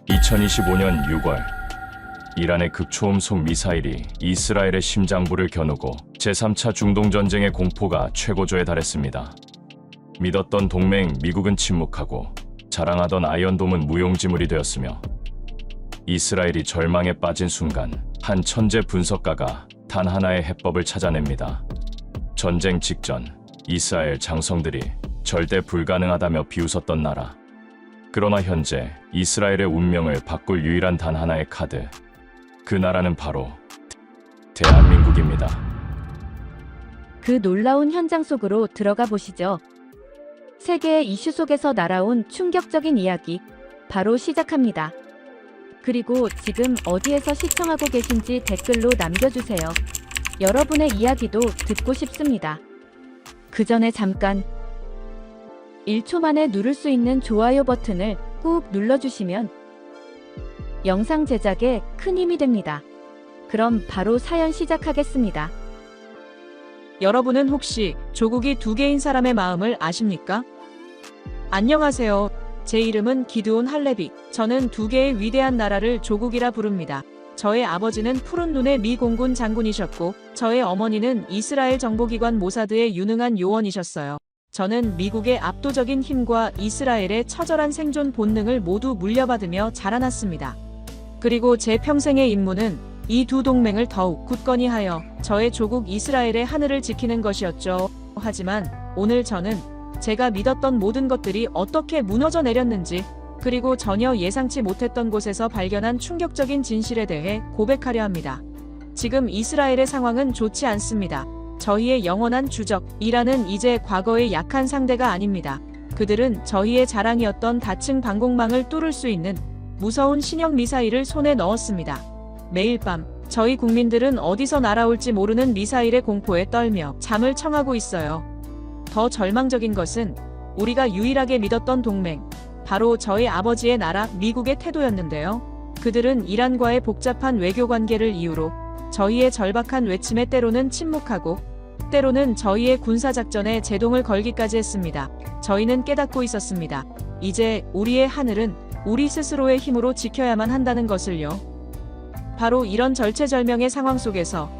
2025년 6월 이란의 극초음속 미사일이 이스라엘의 심장부를 겨누고 제3차 중동전쟁의 공포가 최고조에 달했습니다. 믿었던 동맹 미국은 침묵하고 자랑하던 아이언돔은 무용지물이 되었으며 이스라엘이 절망에 빠진 순간 한 천재 분석가가 단 하나의 해법을 찾아냅니다. 전쟁 직전 이스라엘 장성들이 절대 불가능하다며 비웃었던 나라. 그러나 현재 이스라엘의 운명을 바꿀 유일한 단 하나의 카드. 그 나라는 바로 대한민국입니다. 그 놀라운 현장 속으로 들어가 보시죠. 세계의 이슈 속에서 날아온 충격적인 이야기 바로 시작합니다. 그리고 지금 어디에서 시청하고 계신지 댓글로 남겨주세요. 여러분의 이야기도 듣고 싶습니다. 그 전에 잠깐 1초 만에 누를 수 있는 좋아요 버튼을 꾹 눌러주시면 영상 제작에 큰 힘이 됩니다. 그럼 바로 사연 시작하겠습니다. 여러분은 혹시 조국이 두 개인 사람의 마음을 아십니까? 안녕하세요. 제 이름은 기드온 할레비. 저는 두 개의 위대한 나라를 조국이라 부릅니다. 저의 아버지는 푸른 눈의 미 공군 장군이셨고 저의 어머니는 이스라엘 정보기관 모사드의 유능한 요원이셨어요. 저는 미국의 압도적인 힘과 이스라엘의 처절한 생존 본능을 모두 물려받으며 자라났습니다. 그리고 제 평생의 임무는 이 두 동맹을 더욱 굳건히 하여 저의 조국 이스라엘의 하늘을 지키는 것이었죠. 하지만 오늘 저는 제가 믿었던 모든 것들이 어떻게 무너져 내렸는지, 그리고 전혀 예상치 못했던 곳에서 발견한 충격적인 진실에 대해 고백하려 합니다. 지금 이스라엘의 상황은 좋지 않습니다. 저희의 영원한 주적, 이란은 이제 과거의 약한 상대가 아닙니다. 그들은 저희의 자랑이었던 다층 방공망을 뚫을 수 있는 무서운 신형 미사일을 손에 넣었습니다. 매일 밤 저희 국민들은 어디서 날아올지 모르는 미사일의 공포에 떨며 잠을 청하고 있어요. 더 절망적인 것은 우리가 유일하게 믿었던 동맹, 바로 저희 아버지의 나라 미국의 태도였는데요. 그들은 이란과의 복잡한 외교 관계를 이유로 저희의 절박한 외침에 때로는 침묵하고 때로는 저희의 군사작전에 제동을 걸기까지 했습니다. 저희는 깨닫고 있었습니다. 이제 우리의 하늘은 우리 스스로의 힘으로 지켜야만 한다는 것을요. 바로 이런 절체절명의 상황 속에서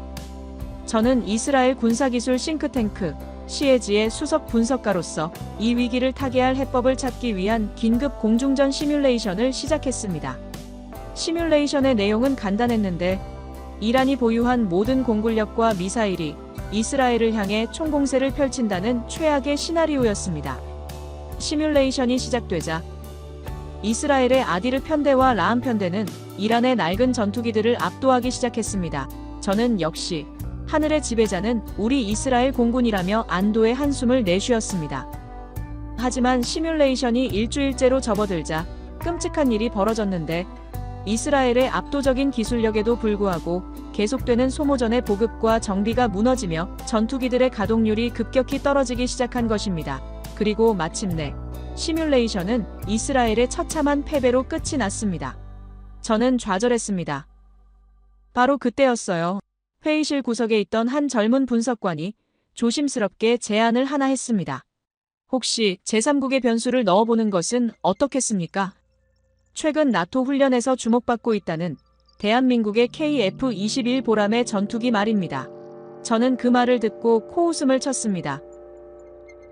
저는 이스라엘 군사기술 싱크탱크 시에지의 수석 분석가로서 이 위기를 타개할 해법을 찾기 위한 긴급 공중전 시뮬레이션을 시작했습니다. 시뮬레이션의 내용은 간단했는데 이란이 보유한 모든 공군력과 미사일이 이스라엘을 향해 총공세를 펼친다는 최악의 시나리오였습니다. 시뮬레이션이 시작되자 이스라엘의 아디르 편대와 라함 편대는 이란의 낡은 전투기들을 압도하기 시작했습니다. 저는 역시 하늘의 지배자는 우리 이스라엘 공군이라며 안도의 한숨을 내쉬었습니다. 하지만 시뮬레이션이 일주일째로 접어들자 끔찍한 일이 벌어졌는데, 이스라엘의 압도적인 기술력에도 불구하고 계속되는 소모전의 보급과 정비가 무너지며 전투기들의 가동률이 급격히 떨어지기 시작한 것입니다. 그리고 마침내 시뮬레이션은 이스라엘의 처참한 패배로 끝이 났습니다. 저는 좌절했습니다. 바로 그때였어요. 회의실 구석에 있던 한 젊은 분석관이 조심스럽게 제안을 하나 했습니다. 혹시 제3국의 변수를 넣어보는 것은 어떻겠습니까? 최근 나토 훈련에서 주목받고 있다는 대한민국의 KF-21 보람의 전투기 말입니다. 저는 그 말을 듣고 코웃음을 쳤습니다.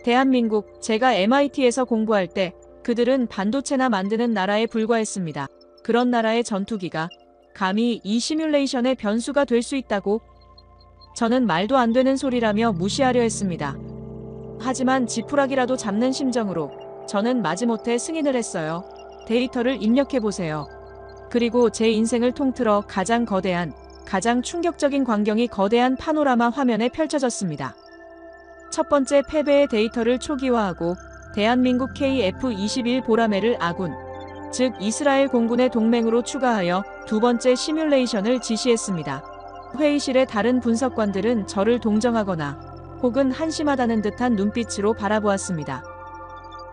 대한민국, 제가 MIT에서 공부할 때 그들은 반도체나 만드는 나라에 불과했습니다. 그런 나라의 전투기가 감히 이 시뮬레이션의 변수가 될 수 있다고? 저는 말도 안 되는 소리라며 무시하려 했습니다. 하지만 지푸라기라도 잡는 심정으로 저는 마지못해 승인을 했어요. 데이터를 입력해보세요. 그리고 제 인생을 통틀어 가장 거대한, 가장 충격적인 광경이 거대한 파노라마 화면에 펼쳐졌습니다. 첫 번째 패배의 데이터를 초기화하고 대한민국 KF-21 보라매를 아군, 즉 이스라엘 공군의 동맹으로 추가하여 두 번째 시뮬레이션을 지시했습니다. 회의실의 다른 분석관들은 저를 동정하거나 혹은 한심하다는 듯한 눈빛으로 바라보았습니다.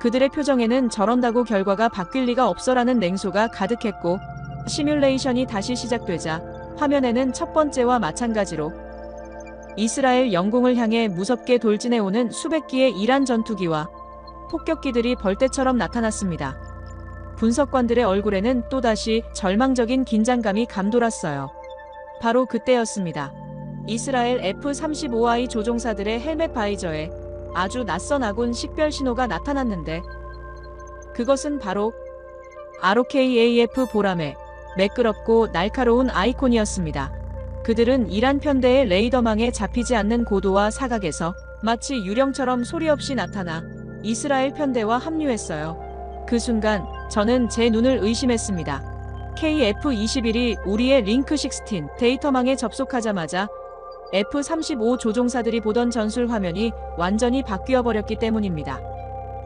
그들의 표정에는 저런다고 결과가 바뀔 리가 없어라는 냉소가 가득했고, 시뮬레이션이 다시 시작되자 화면에는 첫 번째와 마찬가지로 이스라엘 영공을 향해 무섭게 돌진해오는 수백 기의 이란 전투기와 폭격기들이 벌떼처럼 나타났습니다. 분석관들의 얼굴에는 또다시 절망적인 긴장감이 감돌았어요. 바로 그때였습니다. 이스라엘 F-35I 조종사들의 헬멧 바이저에 아주 낯선 아군 식별 신호가 나타났는데 그것은 바로 ROKAF 보람의 매끄럽고 날카로운 아이콘이었습니다. 그들은 이란 편대의 레이더망에 잡히지 않는 고도와 사각에서 마치 유령처럼 소리 없이 나타나 이스라엘 편대와 합류했어요. 그 순간 저는 제 눈을 의심했습니다. KF-21이 우리의 링크16 데이터망에 접속하자마자 F-35 조종사들이 보던 전술 화면이 완전히 바뀌어 버렸기 때문입니다.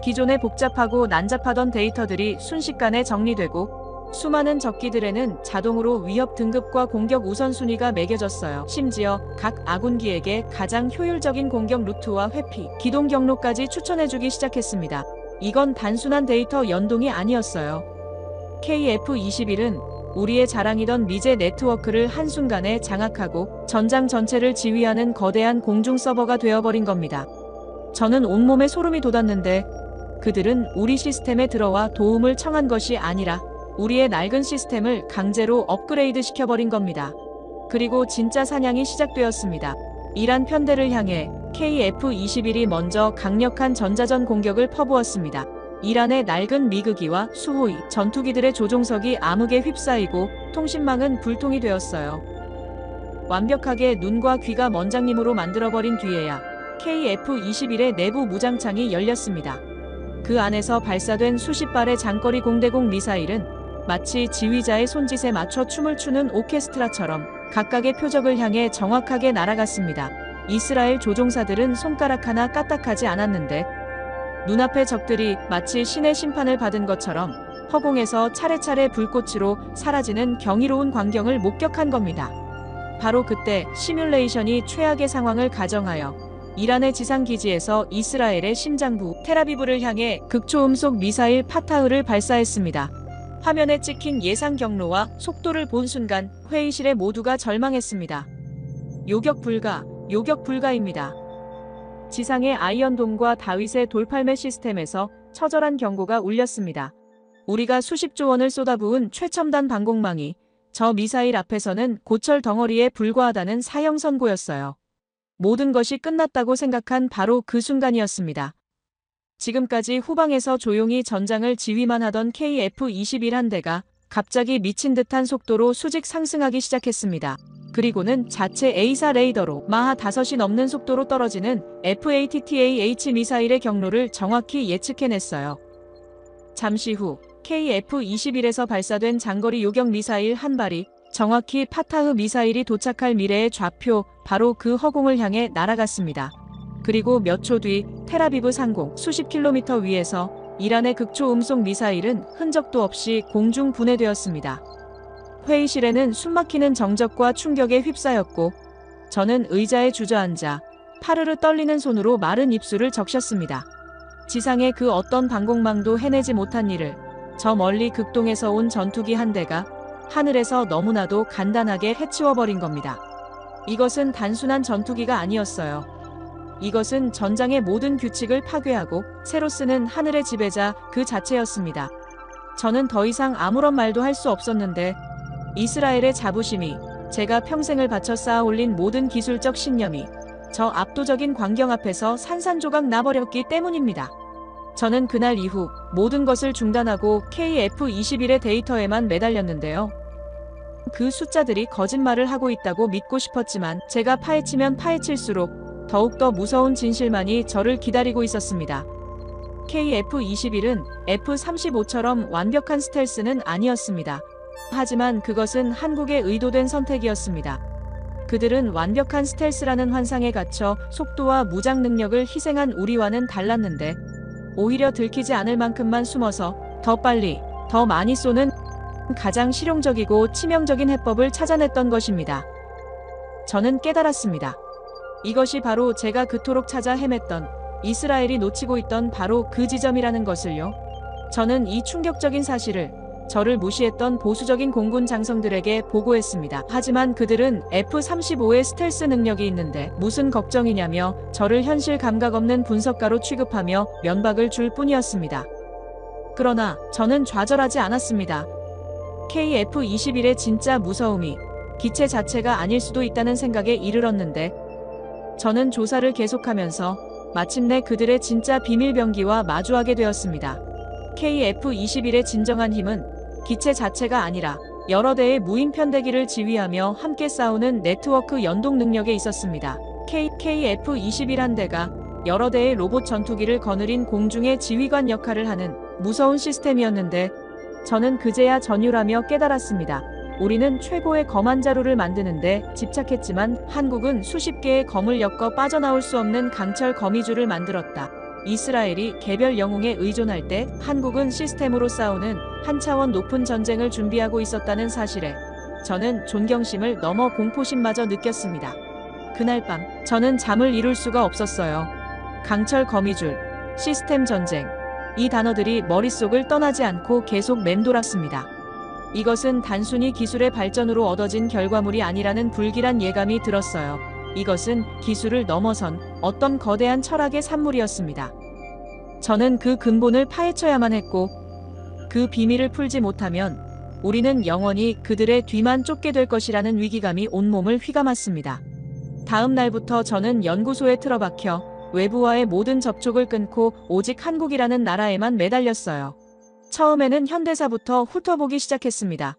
기존의 복잡하고 난잡하던 데이터들이 순식간에 정리되고 수많은 적기들에는 자동으로 위협 등급과 공격 우선순위가 매겨졌어요. 심지어 각 아군기에게 가장 효율적인 공격 루트와 회피, 기동 경로까지 추천해주기 시작했습니다. 이건 단순한 데이터 연동이 아니었어요. KF-21은 우리의 자랑이던 미제 네트워크를 한순간에 장악하고 전장 전체를 지휘하는 거대한 공중 서버가 되어버린 겁니다. 저는 온몸에 소름이 돋았는데 그들은 우리 시스템에 들어와 도움을 청한 것이 아니라 우리의 낡은 시스템을 강제로 업그레이드 시켜버린 겁니다. 그리고 진짜 사냥이 시작되었습니다. 이란 편대를 향해 KF-21이 먼저 강력한 전자전 공격을 퍼부었습니다. 이란의 낡은 미그기와 수호이, 전투기들의 조종석이 암흑에 휩싸이고 통신망은 불통이 되었어요. 완벽하게 눈과 귀가 먼장님으로 만들어버린 뒤에야 KF-21의 내부 무장창이 열렸습니다. 그 안에서 발사된 수십 발의 장거리 공대공 미사일은 마치 지휘자의 손짓에 맞춰 춤을 추는 오케스트라처럼 각각의 표적을 향해 정확하게 날아갔습니다. 이스라엘 조종사들은 손가락 하나 까딱하지 않았는데 눈앞의 적들이 마치 신의 심판을 받은 것처럼 허공에서 차례차례 불꽃으로 사라지는 경이로운 광경을 목격한 겁니다. 바로 그때 시뮬레이션이 최악의 상황을 가정하여 이란의 지상기지에서 이스라엘의 심장부 텔아비브를 향해 극초음속 미사일 파타흐를 발사했습니다. 화면에 찍힌 예상 경로와 속도를 본 순간 회의실의 모두가 절망했습니다. 요격 불가입니다. 지상의 아이언돔과 다윗의 돌팔매 시스템에서 처절한 경고가 울렸습니다. 우리가 수십조 원을 쏟아부은 최첨단 방공망이 저 미사일 앞에서는 고철 덩어리에 불과하다는 사형 선고였어요. 모든 것이 끝났다고 생각한 바로 그 순간이었습니다. 지금까지 후방에서 조용히 전장을 지휘만 하던 KF-21 한대가 갑자기 미친 듯한 속도로 수직 상승하기 시작했습니다. 그리고는 자체 A사 레이더로 마하 5이 넘는 속도로 떨어지는 FATTAH 미사일의 경로를 정확히 예측해냈어요. 잠시 후 KF-21에서 발사된 장거리 요격 미사일 한 발이 정확히 파타흐 미사일이 도착할 미래의 좌표, 바로 그 허공을 향해 날아갔습니다. 그리고 몇 초 뒤 텔아비브 상공 수십 킬로미터 위에서 이란의 극초음속 미사일은 흔적도 없이 공중 분해되었습니다. 회의실에는 숨막히는 정적과 충격에 휩싸였고 저는 의자에 주저앉아 파르르 떨리는 손으로 마른 입술을 적셨습니다. 지상의 그 어떤 방공망도 해내지 못한 일을 저 멀리 극동에서 온 전투기 한 대가 하늘에서 너무나도 간단하게 해치워버린 겁니다. 이것은 단순한 전투기가 아니었어요. 이것은 전장의 모든 규칙을 파괴하고 새로 쓰는 하늘의 지배자 그 자체였습니다. 저는 더 이상 아무런 말도 할 수 없었는데 이스라엘의 자부심이, 제가 평생을 바쳐 쌓아 올린 모든 기술적 신념이 저 압도적인 광경 앞에서 산산조각 나버렸기 때문입니다. 저는 그날 이후 모든 것을 중단하고 KF-21의 데이터에만 매달렸는데요. 그 숫자들이 거짓말을 하고 있다고 믿고 싶었지만 제가 파헤치면 파헤칠수록 더욱더 무서운 진실만이 저를 기다리고 있었습니다. KF-21은 F-35처럼 완벽한 스텔스는 아니었습니다. 하지만 그것은 한국의 의도된 선택이었습니다. 그들은 완벽한 스텔스라는 환상에 갇혀 속도와 무장 능력을 희생한 우리와는 달랐는데 오히려 들키지 않을 만큼만 숨어서 더 빨리, 더 많이 쏘는 가장 실용적이고 치명적인 해법을 찾아냈던 것입니다. 저는 깨달았습니다. 이것이 바로 제가 그토록 찾아 헤맸던 이스라엘이 놓치고 있던 바로 그 지점이라는 것을요. 저는 이 충격적인 사실을 저를 무시했던 보수적인 공군 장성들에게 보고했습니다. 하지만 그들은 F-35의 스텔스 능력이 있는데 무슨 걱정이냐며 저를 현실 감각 없는 분석가로 취급하며 면박을 줄 뿐이었습니다. 그러나 저는 좌절하지 않았습니다. KF-21의 진짜 무서움이 기체 자체가 아닐 수도 있다는 생각에 이르렀는데, 저는 조사를 계속하면서 마침내 그들의 진짜 비밀병기와 마주하게 되었습니다. KF-21의 진정한 힘은 기체 자체가 아니라 여러 대의 무인 편대기를 지휘하며 함께 싸우는 네트워크 연동 능력에 있었습니다. KF-21 한 대가 여러 대의 로봇 전투기를 거느린 공중의 지휘관 역할을 하는 무서운 시스템이었는데, 저는 그제야 전율하며 깨달았습니다. 우리는 최고의 검 한 자루를 만드는데 집착했지만 한국은 수십 개의 검을 엮어 빠져나올 수 없는 강철 거미줄을 만들었다. 이스라엘이 개별 영웅에 의존할 때 한국은 시스템으로 싸우는 한 차원 높은 전쟁을 준비하고 있었다는 사실에 저는 존경심을 넘어 공포심마저 느꼈습니다. 그날 밤 저는 잠을 이룰 수가 없었어요. 강철 거미줄, 시스템 전쟁, 이 단어들이 머릿속을 떠나지 않고 계속 맴돌았습니다. 이것은 단순히 기술의 발전으로 얻어진 결과물이 아니라는 불길한 예감이 들었어요. 이것은 기술을 넘어선 어떤 거대한 철학의 산물이었습니다. 저는 그 근본을 파헤쳐야만 했고, 그 비밀을 풀지 못하면 우리는 영원히 그들의 뒤만 쫓게 될 것이라는 위기감이 온몸을 휘감았습니다. 다음 날부터 저는 연구소에 틀어박혀 외부와의 모든 접촉을 끊고 오직 한국이라는 나라에만 매달렸어요. 처음에는 현대사부터 훑어보기 시작했습니다.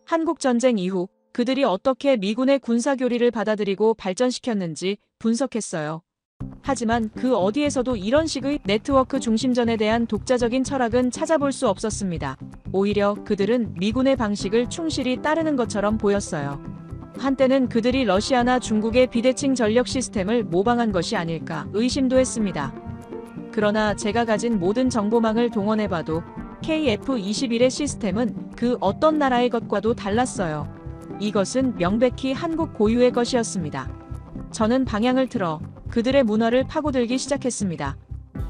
한국전쟁 이후 그들이 어떻게 미군의 군사교리를 받아들이고 발전시켰는지 분석했어요. 하지만 그 어디에서도 이런 식의 네트워크 중심전에 대한 독자적인 철학은 찾아볼 수 없었습니다. 오히려 그들은 미군의 방식을 충실히 따르는 것처럼 보였어요. 한때는 그들이 러시아나 중국의 비대칭 전력 시스템을 모방한 것이 아닐까 의심도 했습니다. 그러나 제가 가진 모든 정보망을 동원해봐도 KF-21의 시스템은 그 어떤 나라의 것과도 달랐어요. 이것은 명백히 한국 고유의 것이었습니다. 저는 방향을 틀어 그들의 문화를 파고들기 시작했습니다.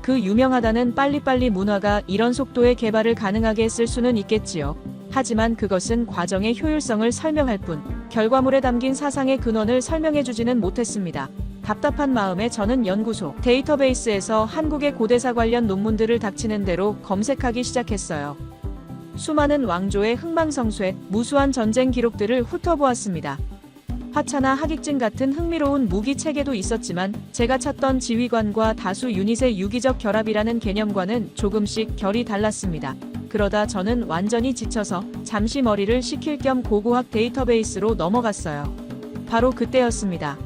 그 유명하다는 빨리빨리 문화가 이런 속도의 개발을 가능하게 했을 수는 있겠지요. 하지만 그것은 과정의 효율성을 설명할 뿐 결과물에 담긴 사상의 근원을 설명해주지는 못했습니다. 답답한 마음에 저는 연구소 데이터베이스에서 한국의 고대사 관련 논문들을 닥치는 대로 검색하기 시작했어요. 수많은 왕조의 흥망성쇠, 무수한 전쟁 기록들을 훑어보았습니다. 화차나 하객진 같은 흥미로운 무기 체계도 있었지만 제가 찾던 지휘관과 다수 유닛의 유기적 결합이라는 개념과는 조금씩 결이 달랐습니다. 그러다 저는 완전히 지쳐서 잠시 머리를 식힐 겸 고고학 데이터베이스로 넘어갔어요. 바로 그때였습니다.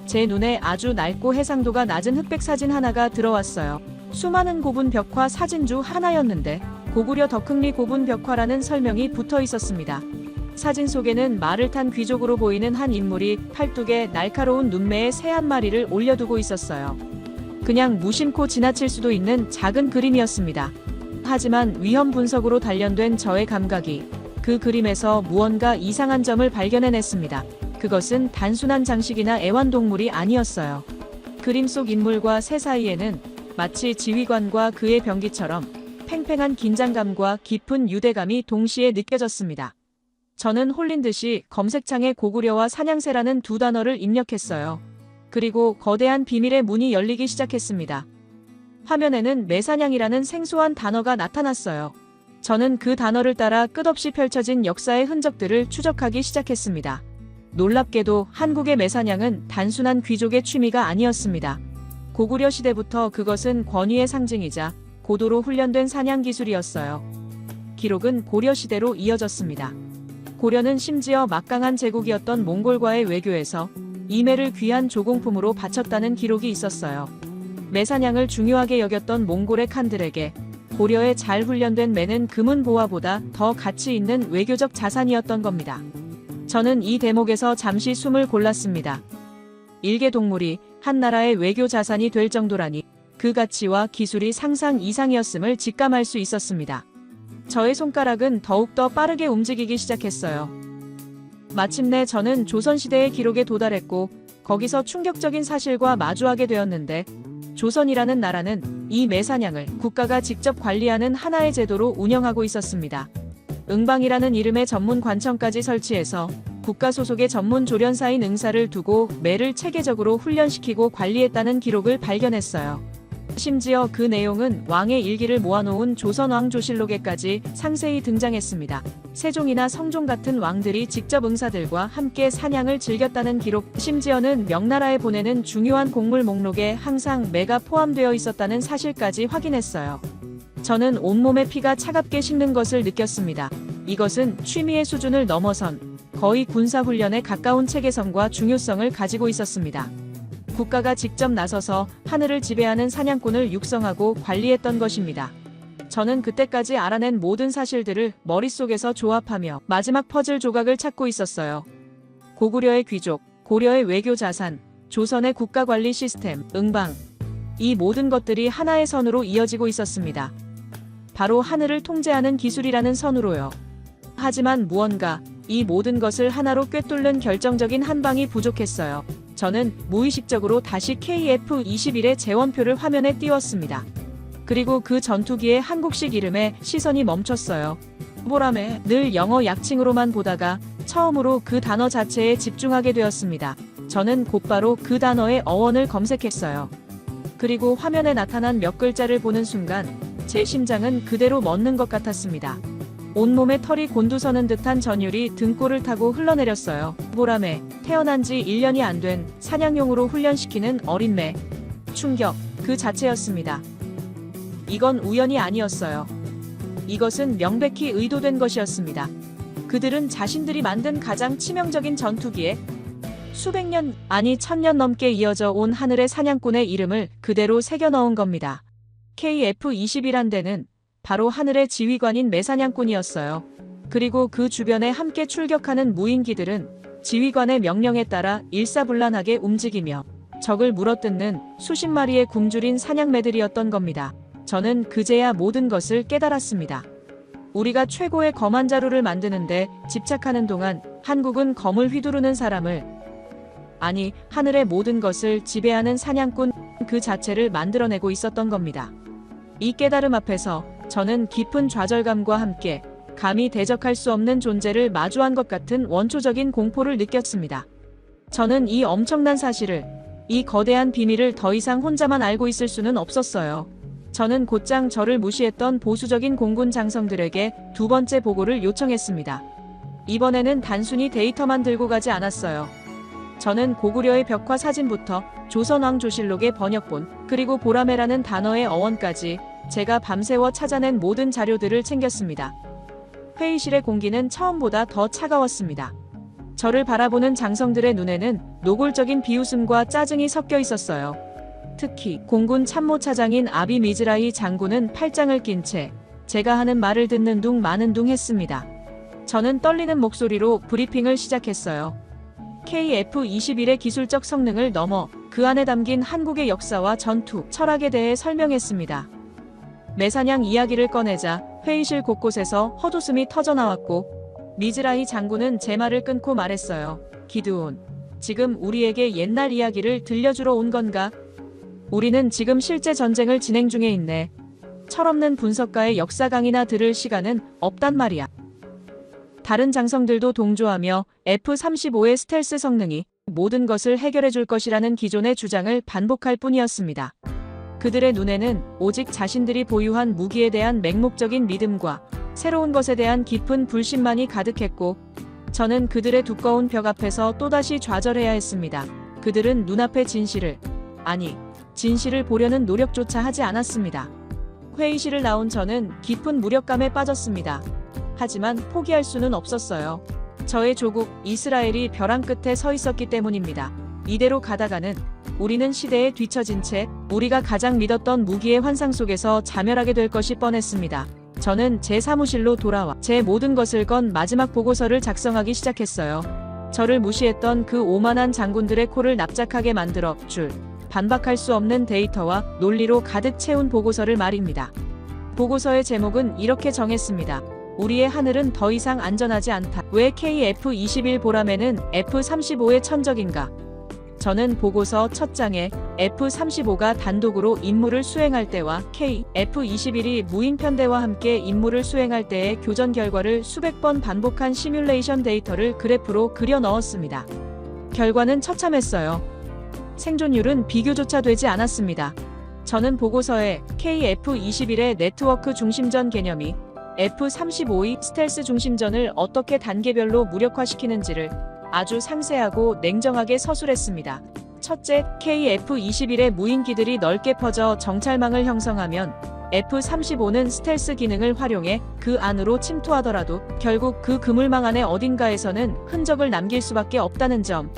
제 눈에 아주 낡고 해상도가 낮은 흑백 사진 하나가 들어왔어요. 수많은 고분 벽화 사진 중 하나였는데 고구려 덕흥리 고분 벽화라는 설명이 붙어 있었습니다. 사진 속에는 말을 탄 귀족으로 보이는 한 인물이 팔뚝에 날카로운 눈매에 새 한 마리를 올려두고 있었어요. 그냥 무심코 지나칠 수도 있는 작은 그림이었습니다. 하지만 위험 분석으로 단련된 저의 감각이 그 그림에서 무언가 이상한 점을 발견해냈습니다. 그것은 단순한 장식이나 애완동물이 아니었어요. 그림 속 인물과 새 사이에는 마치 지휘관과 그의 병기처럼 팽팽한 긴장감과 깊은 유대감이 동시에 느껴졌습니다. 저는 홀린 듯이 검색창에 고구려와 사냥새라는 두 단어를 입력했어요. 그리고 거대한 비밀의 문이 열리기 시작했습니다. 화면에는 매사냥이라는 생소한 단어가 나타났어요. 저는 그 단어를 따라 끝없이 펼쳐진 역사의 흔적들을 추적하기 시작했습니다. 놀랍게도 한국의 매사냥은 단순한 귀족의 취미가 아니었습니다. 고구려 시대부터 그것은 권위의 상징이자 고도로 훈련된 사냥 기술이었어요. 기록은 고려 시대로 이어졌습니다. 고려는 심지어 막강한 제국이었던 몽골과의 외교에서 이 매를 귀한 조공품으로 바쳤다는 기록이 있었어요. 매사냥을 중요하게 여겼던 몽골의 칸들에게 고려의 잘 훈련된 매는 금은 보화보다 더 가치 있는 외교적 자산이었던 겁니다. 저는 이 대목에서 잠시 숨을 골랐습니다. 일개 동물이 한 나라의 외교 자산이 될 정도라니 그 가치와 기술이 상상 이상이었음을 직감할 수 있었습니다. 저의 손가락은 더욱더 빠르게 움직이기 시작했어요. 마침내 저는 조선시대의 기록에 도달했고 거기서 충격적인 사실과 마주하게 되었는데, 조선이라는 나라는 이 매사냥을 국가가 직접 관리하는 하나의 제도로 운영하고 있었습니다. 응방이라는 이름의 전문 관청까지 설치해서 국가 소속의 전문 조련사인 응사를 두고 매를 체계적으로 훈련시키고 관리했다는 기록을 발견했어요. 심지어 그 내용은 왕의 일기를 모아놓은 조선왕조실록에까지 상세히 등장했습니다. 세종이나 성종 같은 왕들이 직접 응사들과 함께 사냥을 즐겼다는 기록, 심지어는 명나라에 보내는 중요한 곡물 목록에 항상 매가 포함되어 있었다는 사실까지 확인했어요. 저는 온몸의 피가 차갑게 식는 것을 느꼈습니다. 이것은 취미의 수준을 넘어선 거의 군사훈련에 가까운 체계성과 중요성을 가지고 있었습니다. 국가가 직접 나서서 하늘을 지배하는 사냥꾼을 육성하고 관리했던 것입니다. 저는 그때까지 알아낸 모든 사실들을 머릿속에서 조합하며 마지막 퍼즐 조각을 찾고 있었어요. 고구려의 귀족, 고려의 외교 자산, 조선의 국가관리 시스템, 응방. 이 모든 것들이 하나의 선으로 이어지고 있었습니다. 바로 하늘을 통제하는 기술이라는 선으로요. 하지만 무언가 이 모든 것을 하나로 꿰뚫는 결정적인 한 방이 부족했어요. 저는 무의식적으로 다시 KF-21의 재원표를 화면에 띄웠습니다. 그리고 그 전투기의 한국식 이름에 시선이 멈췄어요. 보람에 늘 영어 약칭으로만 보다가 처음으로 그 단어 자체에 집중하게 되었습니다. 저는 곧바로 그 단어의 어원을 검색했어요. 그리고 화면에 나타난 몇 글자를 보는 순간 제 심장은 그대로 멎는 것 같았습니다. 온몸에 털이 곤두서는 듯한 전율이 등골을 타고 흘러내렸어요. 보람에 태어난 지 1년이 안 된 사냥용으로 훈련시키는 어린 매. 충격 그 자체였습니다. 이건 우연이 아니었어요. 이것은 명백히 의도된 것이었습니다. 그들은 자신들이 만든 가장 치명적인 전투기에 수백 년, 아니 1000년 넘게 이어져 온 하늘의 사냥꾼의 이름을 그대로 새겨 넣은 겁니다. KF-21함대는 바로 하늘의 지휘관인 매사냥꾼이었어요. 그리고 그 주변에 함께 출격하는 무인기들은 지휘관의 명령에 따라 일사불란하게 움직이며 적을 물어뜯는 수십 마리의 굶주린 사냥매들이었던 겁니다. 저는 그제야 모든 것을 깨달았습니다. 우리가 최고의 검한 자루를 만드는데 집착하는 동안 한국은 검을 휘두르는 사람을, 아니 하늘의 모든 것을 지배하는 사냥꾼 그 자체를 만들어내고 있었던 겁니다. 이 깨달음 앞에서 저는 깊은 좌절감과 함께 감히 대적할 수 없는 존재를 마주한 것 같은 원초적인 공포를 느꼈습니다. 저는 이 엄청난 사실을, 이 거대한 비밀을 더 이상 혼자만 알고 있을 수는 없었어요. 저는 곧장 저를 무시했던 보수적인 공군 장성들에게 두 번째 보고를 요청했습니다. 이번에는 단순히 데이터만 들고 가지 않았어요. 저는 고구려의 벽화 사진부터 조선왕조실록의 번역본, 그리고 보라매라는 단어의 어원까지 제가 밤새워 찾아낸 모든 자료들을 챙겼습니다. 회의실의 공기는 처음보다 더 차가웠습니다. 저를 바라보는 장성들의 눈에는 노골적인 비웃음과 짜증이 섞여 있었어요. 특히 공군 참모차장인 아비 미즈라히 장군은 팔짱을 낀 채 제가 하는 말을 듣는 둥 마는 둥 했습니다. 저는 떨리는 목소리로 브리핑을 시작했어요. KF-21의 기술적 성능을 넘어 그 안에 담긴 한국의 역사와 전투, 철학에 대해 설명했습니다. 매사냥 이야기를 꺼내자 회의실 곳곳에서 헛웃음이 터져나왔고 미즈라히 장군은 제 말을 끊고 말했어요. 기드온, 지금 우리에게 옛날 이야기를 들려주러 온 건가? 우리는 지금 실제 전쟁을 진행 중에 있네. 철없는 분석가의 역사 강의나 들을 시간은 없단 말이야. 다른 장성들도 동조하며 F-35의 스텔스 성능이 모든 것을 해결해 줄 것이라는 기존의 주장을 반복할 뿐이었습니다. 그들의 눈에는 오직 자신들이 보유한 무기에 대한 맹목적인 믿음과 새로운 것에 대한 깊은 불신만이 가득했고, 저는 그들의 두꺼운 벽 앞에서 또다시 좌절해야 했습니다. 그들은 눈앞의 진실을, 아니, 진실을 보려는 노력조차 하지 않았습니다. 회의실을 나온 저는 깊은 무력감에 빠졌습니다. 하지만 포기할 수는 없었어요. 저의 조국 이스라엘이 벼랑 끝에 서 있었기 때문입니다. 이대로 가다가는 우리는 시대에 뒤처진 채 우리가 가장 믿었던 무기의 환상 속에서 자멸하게 될 것이 뻔했습니다. 저는 제 사무실로 돌아와 제 모든 것을 건 마지막 보고서를 작성하기 시작했어요. 저를 무시했던 그 오만한 장군들의 코를 납작하게 만들어 반박할 수 없는 데이터와 논리로 가득 채운 보고서를 말입니다. 보고서의 제목은 이렇게 정했습니다. 우리의 하늘은 더 이상 안전하지 않다. 왜 KF-21 보라매는 F-35의 천적인가? 저는 보고서 첫 장에 F-35가 단독으로 임무를 수행할 때와 KF-21이 무인 편대와 함께 임무를 수행할 때의 교전 결과를 수백 번 반복한 시뮬레이션 데이터를 그래프로 그려 넣었습니다. 결과는 처참했어요. 생존율은 비교조차 되지 않았습니다. 저는 보고서에 KF-21의 네트워크 중심전 개념이 F-35의 스텔스 중심전을 어떻게 단계별로 무력화시키는지를 아주 상세하고 냉정하게 서술했습니다. 첫째, KF-21의 무인기들이 넓게 퍼져 정찰망을 형성하면 F-35는 스텔스 기능을 활용해 그 안으로 침투하더라도 결국 그 그물망 안의 어딘가에서는 흔적을 남길 수밖에 없다는 점.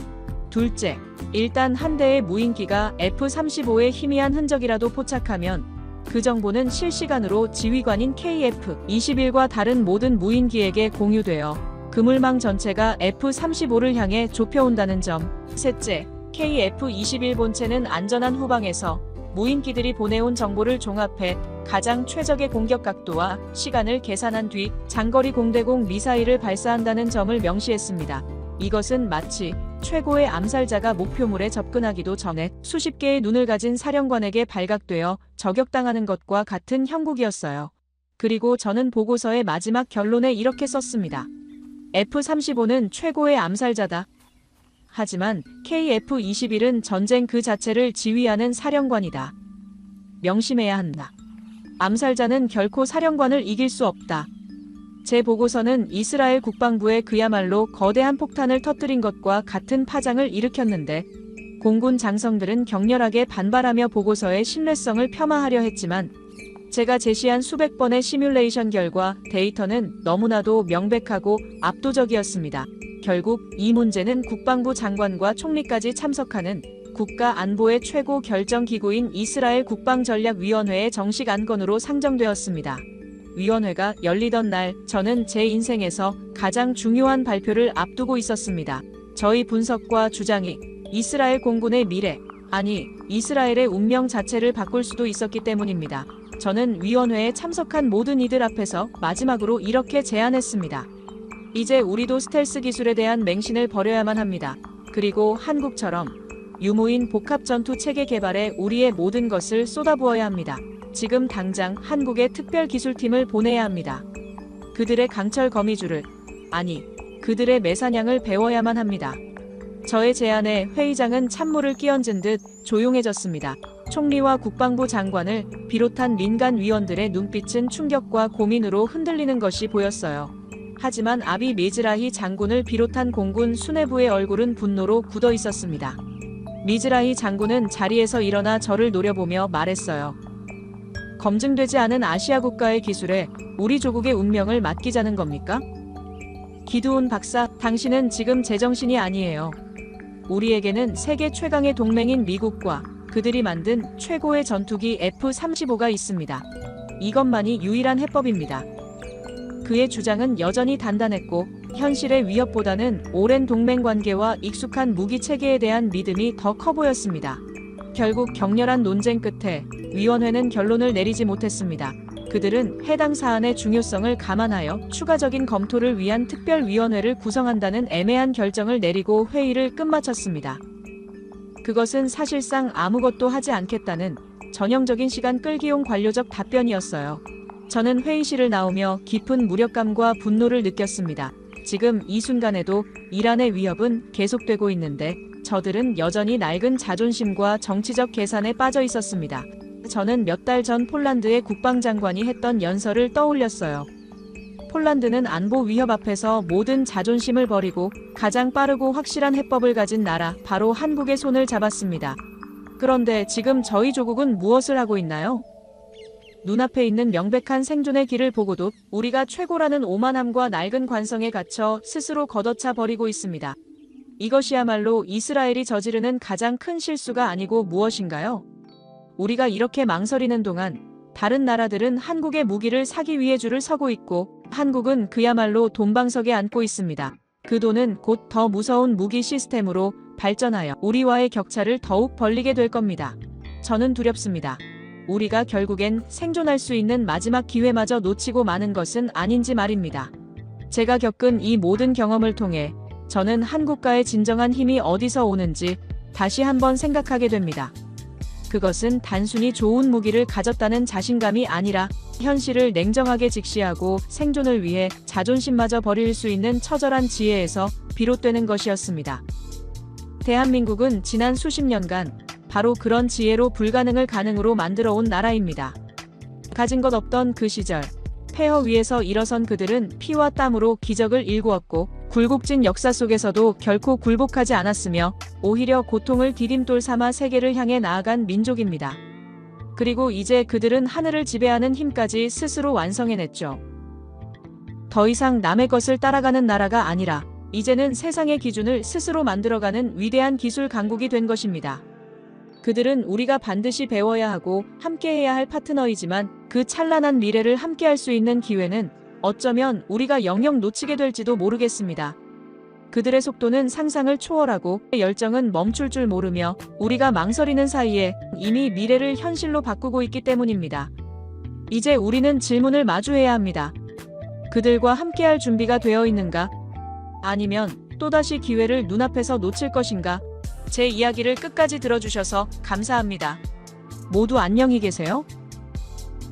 둘째, 일단 한 대의 무인기가 F-35의 희미한 흔적이라도 포착하면 그 정보는 실시간으로 지휘관인 KF-21과 다른 모든 무인기에게 공유되어 그물망 전체가 F-35를 향해 좁혀온다는 점. 셋째, KF-21 본체는 안전한 후방에서 무인기들이 보내온 정보를 종합해 가장 최적의 공격 각도와 시간을 계산한 뒤 장거리 공대공 미사일을 발사한다는 점을 명시했습니다. 이것은 마치 최고의 암살자가 목표물에 접근하기도 전에 수십 개의 눈을 가진 사령관에게 발각되어 저격당하는 것과 같은 형국이었어요. 그리고 저는 보고서의 마지막 결론에 이렇게 썼습니다. F-35는 최고의 암살자다. 하지만 KF-21은 전쟁 그 자체를 지휘하는 사령관이다. 명심해야 한다. 암살자는 결코 사령관을 이길 수 없다. 제 보고서는 이스라엘 국방부의 그야말로 거대한 폭탄을 터뜨린 것과 같은 파장을 일으켰는데 공군 장성들은 격렬하게 반발하며 보고서의 신뢰성을 폄하하려 했지만 제가 제시한 수백 번의 시뮬레이션 결과 데이터는 너무나도 명백하고 압도적이었습니다. 결국 이 문제는 국방부 장관과 총리까지 참석하는 국가 안보의 최고 결정 기구인 이스라엘 국방전략위원회의 정식 안건으로 상정되었습니다. 위원회가 열리던 날 저는 제 인생에서 가장 중요한 발표를 앞두고 있었습니다. 저희 분석과 주장이 이스라엘 공군의 미래, 아니 이스라엘의 운명 자체를 바꿀 수도 있었기 때문입니다. 저는 위원회에 참석한 모든 이들 앞에서 마지막으로 이렇게 제안했습니다. 이제 우리도 스텔스 기술에 대한 맹신을 버려야만 합니다. 그리고 한국처럼 유무인 복합 전투 체계 개발에 우리의 모든 것을 쏟아부어야 합니다. 지금 당장 한국의 특별기술팀을 보내야 합니다. 그들의 강철 거미줄을, 아니, 그들의 매사냥을 배워야만 합니다. 저의 제안에 회의장은 찬물을 끼얹은 듯 조용해졌습니다. 총리와 국방부 장관을 비롯한 민간 위원들의 눈빛은 충격과 고민으로 흔들리는 것이 보였어요. 하지만 아비 미즈라히 장군을 비롯한 공군 수뇌부의 얼굴은 분노로 굳어 있었습니다. 미즈라히 장군은 자리에서 일어나 저를 노려보며 말했어요. 검증되지 않은 아시아 국가의 기술에 우리 조국의 운명을 맡기자는 겁니까? 기드온 박사, 당신은 지금 제정신이 아니에요. 우리에게는 세계 최강의 동맹인 미국과 그들이 만든 최고의 전투기 F-35가 있습니다. 이것만이 유일한 해법입니다. 그의 주장은 여전히 단단했고 현실의 위협보다는 오랜 동맹 관계와 익숙한 무기 체계에 대한 믿음이 더 커 보였습니다. 결국 격렬한 논쟁 끝에 위원회는 결론을 내리지 못했습니다. 그들은 해당 사안의 중요성을 감안하여 추가적인 검토를 위한 특별위원회를 구성한다는 애매한 결정을 내리고 회의를 끝마쳤습니다. 그것은 사실상 아무것도 하지 않겠다는 전형적인 시간 끌기용 관료적 답변이었어요. 저는 회의실을 나오며 깊은 무력감과 분노를 느꼈습니다. 지금 이 순간에도 이란의 위협은 계속되고 있는데 저들은 여전히 낡은 자존심과 정치적 계산에 빠져 있었습니다. 저는 몇 달 전 폴란드의 국방장관이 했던 연설을 떠올렸어요. 폴란드는 안보 위협 앞에서 모든 자존심을 버리고 가장 빠르고 확실한 해법을 가진 나라, 바로 한국의 손을 잡았습니다. 그런데 지금 저희 조국은 무엇을 하고 있나요? 눈앞에 있는 명백한 생존의 길을 보고도 우리가 최고라는 오만함과 낡은 관성에 갇혀 스스로 걷어차 버리고 있습니다. 이것이야말로 이스라엘이 저지르는 가장 큰 실수가 아니고 무엇인가요? 우리가 이렇게 망설이는 동안 다른 나라들은 한국의 무기를 사기 위해 줄을 서고 있고 한국은 그야말로 돈방석에 앉고 있습니다. 그 돈은 곧 더 무서운 무기 시스템으로 발전하여 우리와의 격차를 더욱 벌리게 될 겁니다. 저는 두렵습니다. 우리가 결국엔 생존할 수 있는 마지막 기회마저 놓치고 마는 것은 아닌지 말입니다. 제가 겪은 이 모든 경험을 통해 저는 한국가의 진정한 힘이 어디서 오는지 다시 한번 생각하게 됩니다. 그것은 단순히 좋은 무기를 가졌다는 자신감이 아니라 현실을 냉정하게 직시하고 생존을 위해 자존심마저 버릴 수 있는 처절한 지혜에서 비롯되는 것이었습니다. 대한민국은 지난 수십 년간 바로 그런 지혜로 불가능을 가능으로 만들어 온 나라입니다. 가진 것 없던 그 시절, 폐허 위에서 일어선 그들은 피와 땀으로 기적을 일구었고 굴곡진 역사 속에서도 결코 굴복하지 않았으며 오히려 고통을 디딤돌 삼아 세계를 향해 나아간 민족입니다. 그리고 이제 그들은 하늘을 지배하는 힘까지 스스로 완성해냈죠. 더 이상 남의 것을 따라가는 나라가 아니라 이제는 세상의 기준을 스스로 만들어가는 위대한 기술 강국이 된 것입니다. 그들은 우리가 반드시 배워야 하고 함께해야 할 파트너이지만 그 찬란한 미래를 함께할 수 있는 기회는 어쩌면 우리가 영영 놓치게 될지도 모르겠습니다. 그들의 속도는 상상을 초월하고 열정은 멈출 줄 모르며 우리가 망설이는 사이에 이미 미래를 현실로 바꾸고 있기 때문입니다. 이제 우리는 질문을 마주해야 합니다. 그들과 함께할 준비가 되어 있는가? 아니면 또다시 기회를 눈앞에서 놓칠 것인가? 제 이야기를 끝까지 들어주셔서 감사합니다. 모두 안녕히 계세요.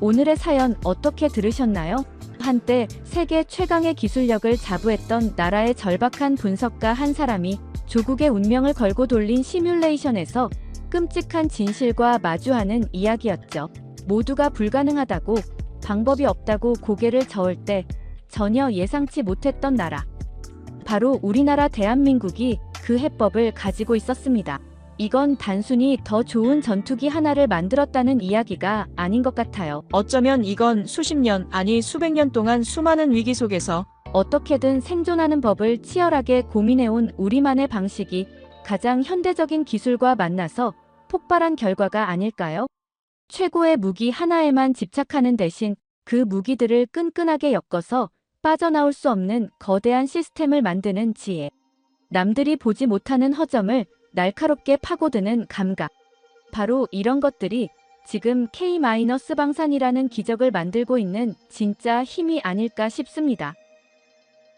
오늘의 사연 어떻게 들으셨나요? 한때 세계 최강의 기술력을 자부했던 나라의 절박한 분석가 한 사람이 조국의 운명을 걸고 돌린 시뮬레이션에서 끔찍한 진실과 마주하는 이야기였죠. 모두가 불가능하다고, 방법이 없다고 고개를 저을 때 전혀 예상치 못했던 나라. 바로 우리나라 대한민국이 그 해법을 가지고 있었습니다. 이건 단순히 더 좋은 전투기 하나를 만들었다는 이야기가 아닌 것 같아요. 어쩌면 이건 수십 년, 아니 수백 년 동안 수많은 위기 속에서 어떻게든 생존하는 법을 치열하게 고민해온 우리만의 방식이 가장 현대적인 기술과 만나서 폭발한 결과가 아닐까요? 최고의 무기 하나에만 집착하는 대신 그 무기들을 끈끈하게 엮어서 빠져나올 수 없는 거대한 시스템을 만드는 지혜. 남들이 보지 못하는 허점을 날카롭게 파고드는 감각. 바로 이런 것들이 지금 K-방산이라는 기적을 만들고 있는 진짜 힘이 아닐까 싶습니다.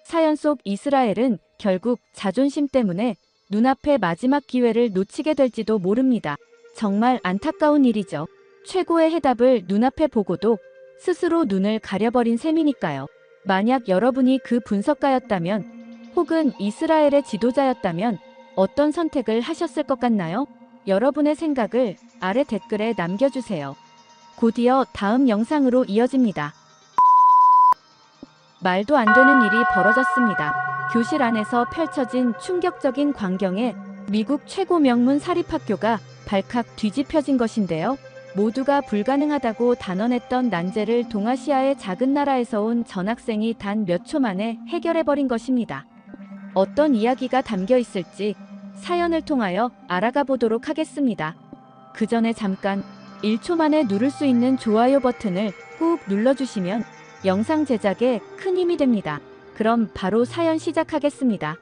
사연 속 이스라엘은 결국 자존심 때문에 눈앞의 마지막 기회를 놓치게 될지도 모릅니다. 정말 안타까운 일이죠. 최고의 해답을 눈앞에 보고도 스스로 눈을 가려버린 셈이니까요. 만약 여러분이 그 분석가였다면 혹은 이스라엘의 지도자였다면 어떤 선택을 하셨을 것 같나요? 여러분의 생각을 아래 댓글에 남겨주세요. 곧이어 다음 영상으로 이어집니다. 말도 안 되는 일이 벌어졌습니다. 교실 안에서 펼쳐진 충격적인 광경에 미국 최고 명문 사립학교가 발칵 뒤집혀진 것인데요. 모두가 불가능하다고 단언했던 난제를 동아시아의 작은 나라에서 온 전학생이 단 몇 초 만에 해결해버린 것입니다. 어떤 이야기가 담겨 있을지 사연을 통하여 알아가 보도록 하겠습니다. 그 전에 잠깐 1초 만에 누를 수 있는 좋아요 버튼을 꾹 눌러주시면 영상 제작에 큰 힘이 됩니다. 그럼 바로 사연 시작하겠습니다.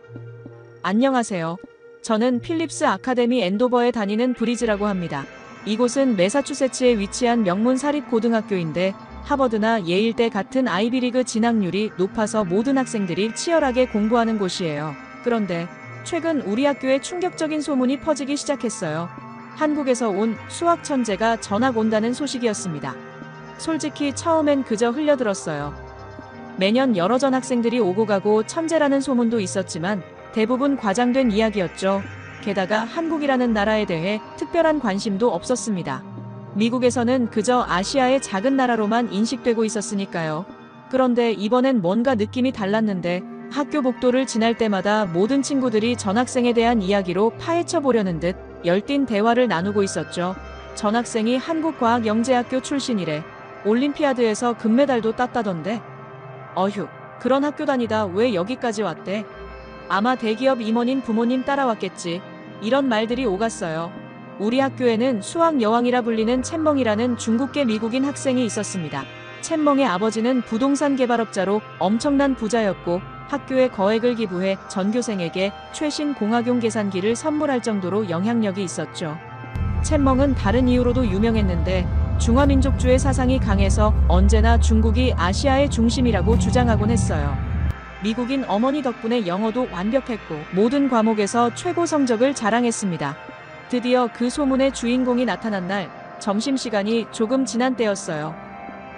안녕하세요. 저는 필립스 아카데미 앤도버에 다니는 브리즈라고 합니다. 이곳은 매사추세츠에 위치한 명문 사립고등학교인데 하버드나 예일대 같은 아이비리그 진학률이 높아서 모든 학생들이 치열하게 공부하는 곳이에요. 그런데 최근 우리 학교에 충격적인 소문이 퍼지기 시작했어요. 한국에서 온 수학 천재가 전학 온다는 소식이었습니다. 솔직히 처음엔 그저 흘려들었어요. 매년 여러 전학생들이 오고 가고 천재라는 소문도 있었지만 대부분 과장된 이야기였죠. 게다가 한국이라는 나라에 대해 특별한 관심도 없었습니다. 미국에서는 그저 아시아의 작은 나라로만 인식되고 있었으니까요. 그런데 이번엔 뭔가 느낌이 달랐는데 학교 복도를 지날 때마다 모든 친구들이 전학생에 대한 이야기로 파헤쳐 보려는 듯 열띤 대화를 나누고 있었죠. 전학생이 한국과학영재학교 출신이래. 올림피아드에서 금메달도 땄다던데. 어휴, 그런 학교 다니다 왜 여기까지 왔대? 아마 대기업 임원인 부모님 따라왔겠지. 이런 말들이 오갔어요. 우리 학교에는 수학 여왕이라 불리는 첸멍이라는 중국계 미국인 학생이 있었습니다. 첸멍의 아버지는 부동산 개발업자로 엄청난 부자였고 학교에 거액을 기부해 전교생에게 최신 공학용 계산기를 선물할 정도로 영향력이 있었죠. 첸멍은 다른 이유로도 유명했는데 중화민족주의 사상이 강해서 언제나 중국이 아시아의 중심이라고 주장하곤 했어요. 미국인 어머니 덕분에 영어도 완벽했고 모든 과목에서 최고 성적을 자랑했습니다. 드디어 그 소문의 주인공이 나타난 날, 점심시간이 조금 지난 때였어요.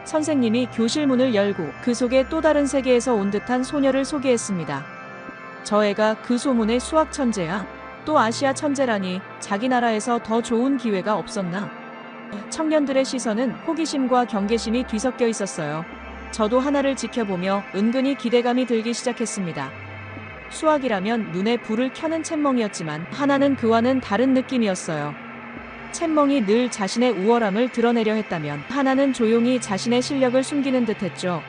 선생님이 교실 문을 열고 그 속에 또 다른 세계에서 온 듯한 소녀를 소개했습니다. 저 애가 그 소문의 수학 천재야. 또 아시아 천재라니 자기 나라에서 더 좋은 기회가 없었나? 청년들의 시선은 호기심과 경계심이 뒤섞여 있었어요. 저도 하나를 지켜보며 은근히 기대감이 들기 시작했습니다. 수학이라면 눈에 불을 켜는 챗멍이었지만 하나는 그와는 다른 느낌이었어요. 챗멍이 늘 자신의 우월함을 드러내려 했다면 하나는 조용히 자신의 실력을 숨기는 듯했죠.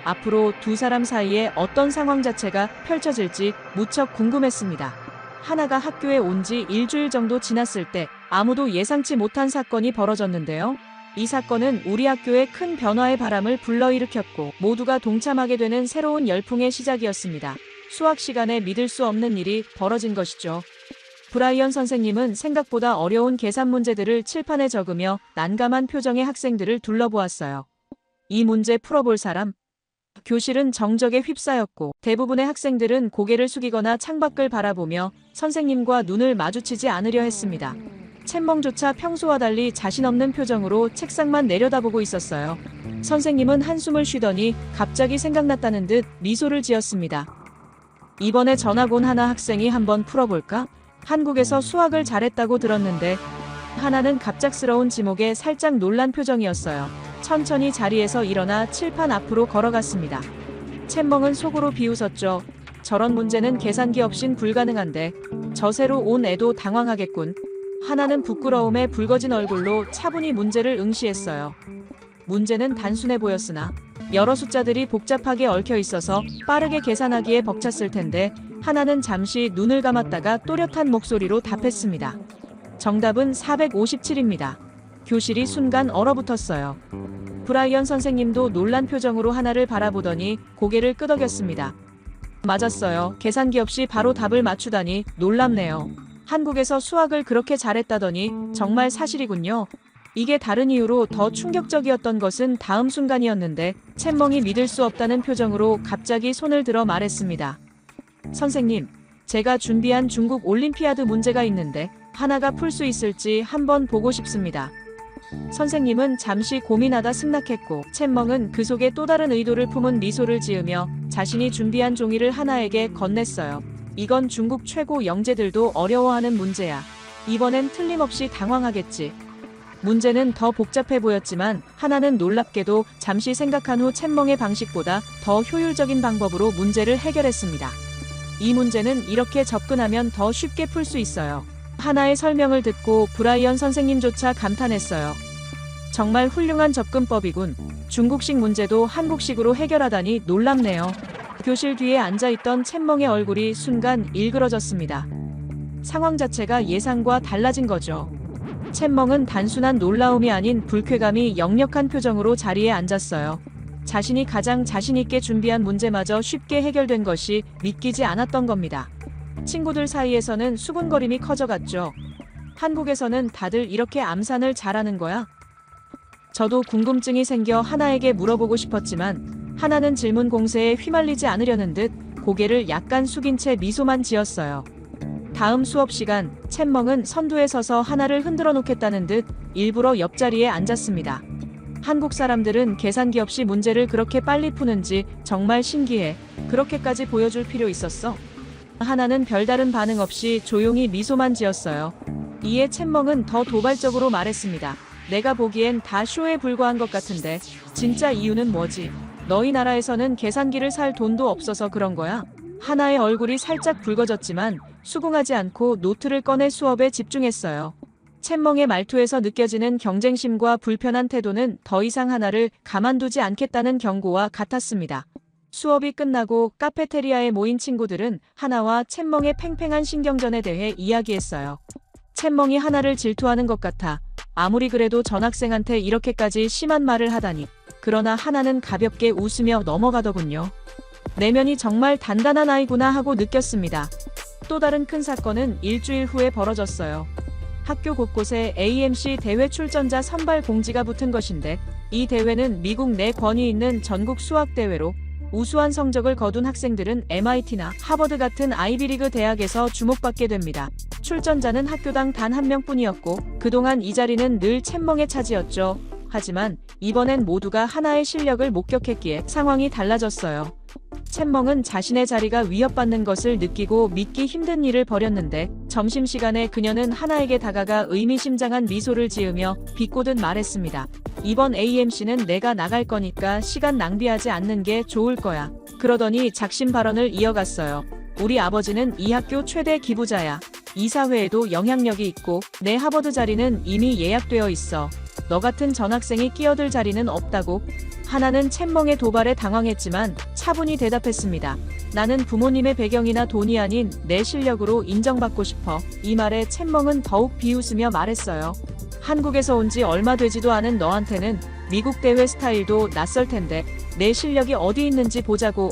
앞으로 두 사람 사이에 어떤 상황 자체가 펼쳐질지 무척 궁금했습니다. 하나가 학교에 온 지 일주일 정도 지났을 때 아무도 예상치 못한 사건이 벌어졌는데요. 이 사건은 우리 학교에 큰 변화의 바람을 불러일으켰고 모두가 동참하게 되는 새로운 열풍의 시작이었습니다. 수학 시간에 믿을 수 없는 일이 벌어진 것이죠. 브라이언 선생님은 생각보다 어려운 계산 문제들을 칠판에 적으며 난감한 표정의 학생들을 둘러보았어요. 이 문제 풀어볼 사람? 교실은 정적에 휩싸였고 대부분의 학생들은 고개를 숙이거나 창밖을 바라보며 선생님과 눈을 마주치지 않으려 했습니다. 챗멍조차 평소와 달리 자신 없는 표정으로 책상만 내려다보고 있었어요. 선생님은 한숨을 쉬더니 갑자기 생각났다는 듯 미소를 지었습니다. 이번에 전학 온 하나 학생이 한번 풀어볼까? 한국에서 수학을 잘했다고 들었는데. 하나는 갑작스러운 지목에 살짝 놀란 표정이었어요. 천천히 자리에서 일어나 칠판 앞으로 걸어갔습니다. 챗멍은 속으로 비웃었죠. 저런 문제는 계산기 없인 불가능한데 저 새로 온 애도 당황하겠군. 하나는 부끄러움에 붉어진 얼굴로 차분히 문제를 응시했어요. 문제는 단순해 보였으나 여러 숫자들이 복잡하게 얽혀 있어서 빠르게 계산하기에 벅찼을 텐데 하나는 잠시 눈을 감았다가 또렷한 목소리로 답했습니다. 정답은 457입니다. 교실이 순간 얼어붙었어요. 브라이언 선생님도 놀란 표정으로 하나를 바라보더니 고개를 끄덕였습니다. 맞았어요. 계산기 없이 바로 답을 맞추다니 놀랍네요. 한국에서 수학을 그렇게 잘했다더니 정말 사실이군요. 이게 다른 이유로 더 충격적이었던 것은 다음 순간이었는데 챗멍이 믿을 수 없다는 표정으로 갑자기 손을 들어 말했습니다. 선생님, 제가 준비한 중국 올림피아드 문제가 있는데 하나가 풀 수 있을지 한번 보고 싶습니다. 선생님은 잠시 고민하다 승낙했고 챗멍은 그 속에 또 다른 의도를 품은 미소를 지으며 자신이 준비한 종이를 하나에게 건넸어요. 이건 중국 최고 영재들도 어려워하는 문제야. 이번엔 틀림없이 당황하겠지. 문제는 더 복잡해 보였지만 하나는 놀랍게도 잠시 생각한 후 챗멍의 방식보다 더 효율적인 방법으로 문제를 해결했습니다. 이 문제는 이렇게 접근하면 더 쉽게 풀 수 있어요. 하나의 설명을 듣고 브라이언 선생님조차 감탄했어요. 정말 훌륭한 접근법이군. 중국식 문제도 한국식으로 해결하다니 놀랍네요. 교실 뒤에 앉아있던 챗멍의 얼굴이 순간 일그러졌습니다. 상황 자체가 예상과 달라진 거죠. 챗멍은 단순한 놀라움이 아닌 불쾌감이 역력한 표정으로 자리에 앉았어요. 자신이 가장 자신있게 준비한 문제마저 쉽게 해결된 것이 믿기지 않았던 겁니다. 친구들 사이에서는 수군거림이 커져갔죠. 한국에서는 다들 이렇게 암산을 잘하는 거야? 저도 궁금증이 생겨 하나에게 물어보고 싶었지만 하나는 질문 공세에 휘말리지 않으려는 듯 고개를 약간 숙인 채 미소만 지었어요. 다음 수업 시간 챗멍은 선두에 서서 하나를 흔들어 놓겠다는 듯 일부러 옆자리에 앉았습니다. 한국 사람들은 계산기 없이 문제를 그렇게 빨리 푸는지 정말 신기해. 그렇게까지 보여줄 필요 있었어? 하나는 별다른 반응 없이 조용히 미소만 지었어요. 이에 챗멍은 더 도발적으로 말했습니다. 내가 보기엔 다 쇼에 불과한 것 같은데 진짜 이유는 뭐지? 너희 나라에서는 계산기를 살 돈도 없어서 그런 거야? 하나의 얼굴이 살짝 붉어졌지만 수긍하지 않고 노트를 꺼내 수업에 집중했어요. 챗멍의 말투에서 느껴지는 경쟁심과 불편한 태도는 더 이상 하나를 가만두지 않겠다는 경고와 같았습니다. 수업이 끝나고 카페테리아에 모인 친구들은 하나와 챗멍의 팽팽한 신경전에 대해 이야기했어요. 챗멍이 하나를 질투하는 것 같아. 아무리 그래도 전학생한테 이렇게까지 심한 말을 하다니. 그러나 하나는 가볍게 웃으며 넘어가더군요. 내면이 정말 단단한 아이구나 하고 느꼈습니다. 또 다른 큰 사건은 일주일 후에 벌어졌어요. 학교 곳곳에 AMC 대회 출전자 선발 공지가 붙은 것인데 이 대회는 미국 내 권위 있는 전국 수학대회로 우수한 성적을 거둔 학생들은 MIT나 하버드 같은 아이비리그 대학에서 주목받게 됩니다. 출전자는 학교당 단 한 명뿐이었고 그동안 이 자리는 늘 챗멍의 차지였죠. 하지만 이번엔 모두가 하나의 실력을 목격했기에 상황이 달라졌어요. 챗멍은 자신의 자리가 위협받는 것을 느끼고 믿기 힘든 일을 벌였는데 점심시간에 그녀는 하나에게 다가가 의미심장한 미소를 지으며 비꼬듯 말했습니다. 이번 AMC는 내가 나갈 거니까 시간 낭비하지 않는 게 좋을 거야. 그러더니 작심 발언을 이어갔어요. 우리 아버지는 이 학교 최대 기부자야. 이사회에도 영향력이 있고 내 하버드 자리는 이미 예약되어 있어. 너 같은 전학생이 끼어들 자리는 없다고. 하나는 챗멍의 도발에 당황했지만 차분히 대답했습니다. 나는 부모님의 배경이나 돈이 아닌 내 실력으로 인정받고 싶어. 이 말에 챗멍은 더욱 비웃으며 말했어요. 한국에서 온 지 얼마 되지도 않은 너한테는 미국 대회 스타일도 낯설 텐데 내 실력이 어디 있는지 보자고.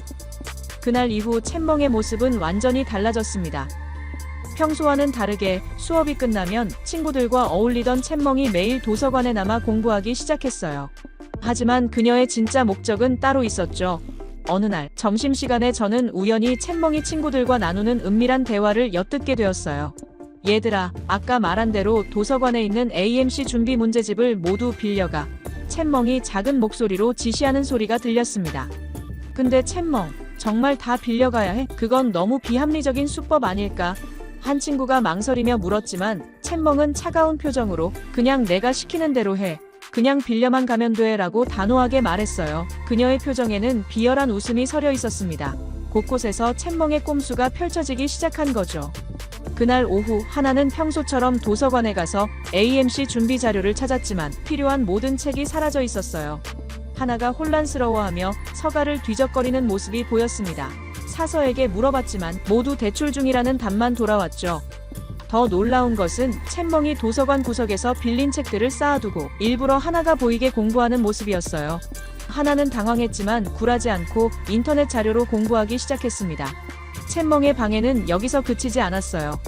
그날 이후 챗멍의 모습은 완전히 달라졌습니다. 평소와는 다르게 수업이 끝나면 친구들과 어울리던 챗멍이 매일 도서관에 남아 공부하기 시작했어요. 하지만 그녀의 진짜 목적은 따로 있었죠. 어느 날 점심시간에 저는 우연히 챗멍이 친구들과 나누는 은밀한 대화를 엿듣게 되었어요. 얘들아, 아까 말한 대로 도서관에 있는 AMC 준비 문제집을 모두 빌려가. 챗멍이 작은 목소리로 지시하는 소리가 들렸습니다. 근데 챗멍, 정말 다 빌려가야 해? 그건 너무 비합리적인 수법 아닐까? 한 친구가 망설이며 물었지만 챗멍은 차가운 표정으로 그냥 내가 시키는 대로 해. 그냥 빌려만 가면 돼 라고 단호하게 말했어요. 그녀의 표정에는 비열한 웃음이 서려 있었습니다. 곳곳에서 챗멍의 꼼수가 펼쳐지기 시작한 거죠. 그날 오후 하나는 평소처럼 도서관에 가서 AMC 준비 자료를 찾았지만 필요한 모든 책이 사라져 있었어요. 하나가 혼란스러워하며 서가를 뒤적거리는 모습이 보였습니다. 사서에게 물어봤지만 모두 대출 중이라는 답만 돌아왔죠. 더 놀라운 것은 챗멍이 도서관 구석에서 빌린 책들을 쌓아두고 일부러 하나가 보이게 공부하는 모습이었어요. 하나는 당황했지만 굴하지 않고 인터넷 자료로 공부하기 시작했습니다. 챗멍의 방해는 여기서 그치지 않았어요.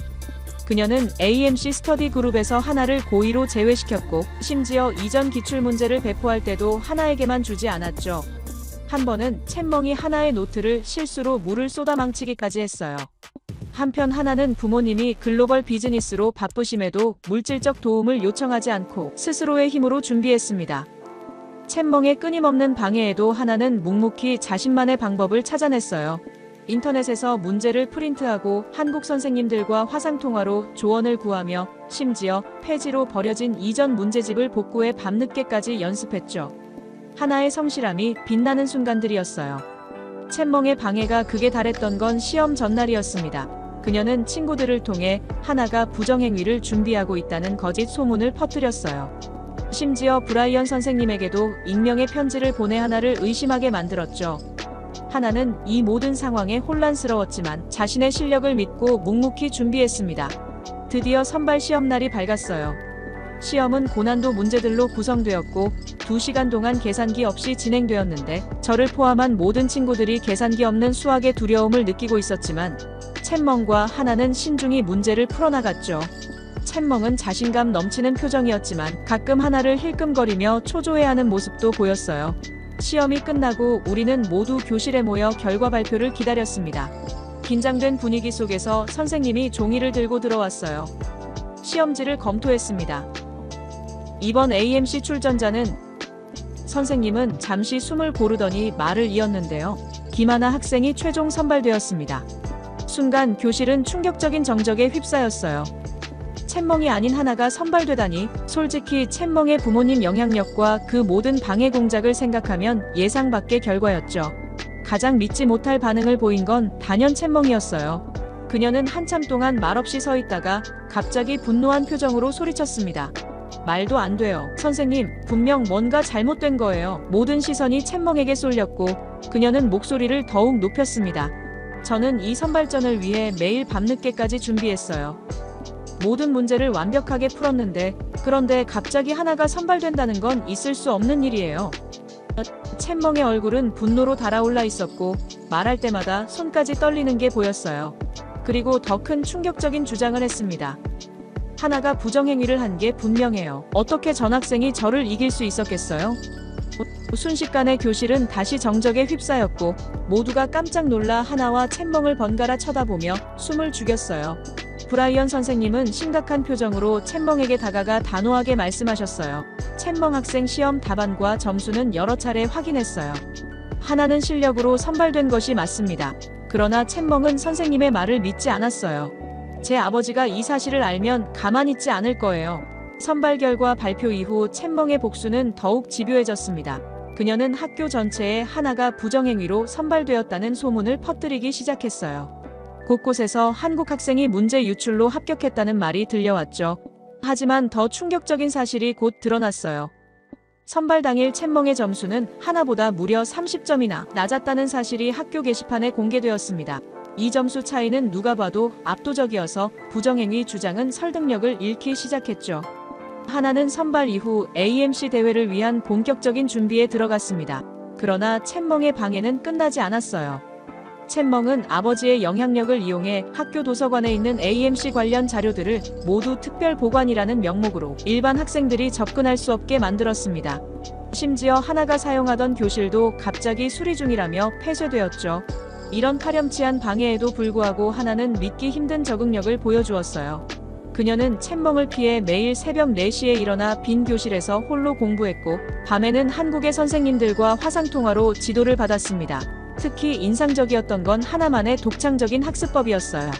그녀는 AMC 스터디 그룹에서 하나를 고의로 제외시켰고 심지어 이전 기출문제를 배포할 때도 하나에게만 주지 않았죠. 한 번은 챗멍이 하나의 노트를 실수로 물을 쏟아 망치기까지 했어요. 한편 하나는 부모님이 글로벌 비즈니스로 바쁘심에도 물질적 도움을 요청하지 않고 스스로의 힘으로 준비했습니다. 챗멍의 끊임없는 방해에도 하나는 묵묵히 자신만의 방법을 찾아냈어요. 인터넷에서 문제를 프린트하고 한국 선생님들과 화상통화로 조언을 구하며 심지어 폐지로 버려진 이전 문제집을 복구해 밤늦게까지 연습했죠. 하나의 성실함이 빛나는 순간들이었어요. 챗멍의 방해가 극에 달했던 건 시험 전날이었습니다. 그녀는 친구들을 통해 하나가 부정행위를 준비하고 있다는 거짓 소문을 퍼뜨렸어요. 심지어 브라이언 선생님에게도 익명의 편지를 보내 하나를 의심하게 만들었죠. 하나는 이 모든 상황에 혼란스러웠지만 자신의 실력을 믿고 묵묵히 준비했습니다. 드디어 선발 시험날이 밝았어요. 시험은 고난도 문제들로 구성되었고 2시간 동안 계산기 없이 진행되었는데 저를 포함한 모든 친구들이 계산기 없는 수학의 두려움을 느끼고 있었지만 챗멍과 하나는 신중히 문제를 풀어나갔죠. 챗멍은 자신감 넘치는 표정이었지만 가끔 하나를 힐끔거리며 초조해하는 모습도 보였어요. 시험이 끝나고 우리는 모두 교실에 모여 결과 발표를 기다렸습니다. 긴장된 분위기 속에서 선생님이 종이를 들고 들어왔어요. 시험지를 검토했습니다. 이번 AMC 출전자는 선생님은 잠시 숨을 고르더니 말을 이었는데요. 김하나 학생이 최종 선발되었습니다. 순간 교실은 충격적인 정적에 휩싸였어요. 챗멍이 아닌 하나가 선발되다니. 솔직히 챗멍의 부모님 영향력과 그 모든 방해 공작을 생각하면 예상 밖의 결과였죠. 가장 믿지 못할 반응을 보인 건 단연 챗멍이었어요. 그녀는 한참 동안 말없이 서 있다가 갑자기 분노한 표정으로 소리쳤습니다. 말도 안 돼요. 선생님, 분명 뭔가 잘못된 거예요. 모든 시선이 챗멍에게 쏠렸고 그녀는 목소리를 더욱 높였습니다. 저는 이 선발전을 위해 매일 밤늦게까지 준비했어요. 모든 문제를 완벽하게 풀었는데 그런데 갑자기 하나가 선발된다는 건 있을 수 없는 일이에요. 챗멍의 얼굴은 분노로 달아올라 있었고 말할 때마다 손까지 떨리는 게 보였어요. 그리고 더 큰 충격적인 주장을 했습니다. 하나가 부정행위를 한 게 분명해요. 어떻게 전학생이 저를 이길 수 있었겠어요? 순식간에 교실은 다시 정적에 휩싸였고 모두가 깜짝 놀라 하나와 챗멍을 번갈아 쳐다보며 숨을 죽였어요. 브라이언 선생님은 심각한 표정으로 챗멍에게 다가가 단호하게 말씀하셨어요. 챗멍 학생 시험 답안과 점수는 여러 차례 확인했어요. 하나는 실력으로 선발된 것이 맞습니다. 그러나 챗멍은 선생님의 말을 믿지 않았어요. 제 아버지가 이 사실을 알면 가만히 있지 않을 거예요. 선발 결과 발표 이후 챗멍의 복수는 더욱 집요해졌습니다. 그녀는 학교 전체에 하나가 부정행위로 선발되었다는 소문을 퍼뜨리기 시작했어요. 곳곳에서 한국 학생이 문제 유출로 합격했다는 말이 들려왔죠. 하지만 더 충격적인 사실이 곧 드러났어요. 선발 당일 챗멍의 점수는 하나보다 무려 30점이나 낮았다는 사실이 학교 게시판에 공개되었습니다. 이 점수 차이는 누가 봐도 압도적이어서 부정행위 주장은 설득력을 잃기 시작했죠. 하나는 선발 이후 AMC 대회를 위한 본격적인 준비에 들어갔습니다. 그러나 챗멍의 방해는 끝나지 않았어요. 챗멍은 아버지의 영향력을 이용해 학교 도서관에 있는 AMC 관련 자료들을 모두 특별 보관이라는 명목으로 일반 학생들이 접근할 수 없게 만들었습니다. 심지어 하나가 사용하던 교실도 갑자기 수리 중이라며 폐쇄되었죠. 이런 파렴치한 방해에도 불구하고 하나는 믿기 힘든 적응력을 보여주었어요. 그녀는 챗멍을 피해 매일 새벽 4시에 일어나 빈 교실에서 홀로 공부했고, 밤에는 한국의 선생님들과 화상통화로 지도를 받았습니다. 특히 인상적이었던 건 하나만의 독창적인 학습법이었어요.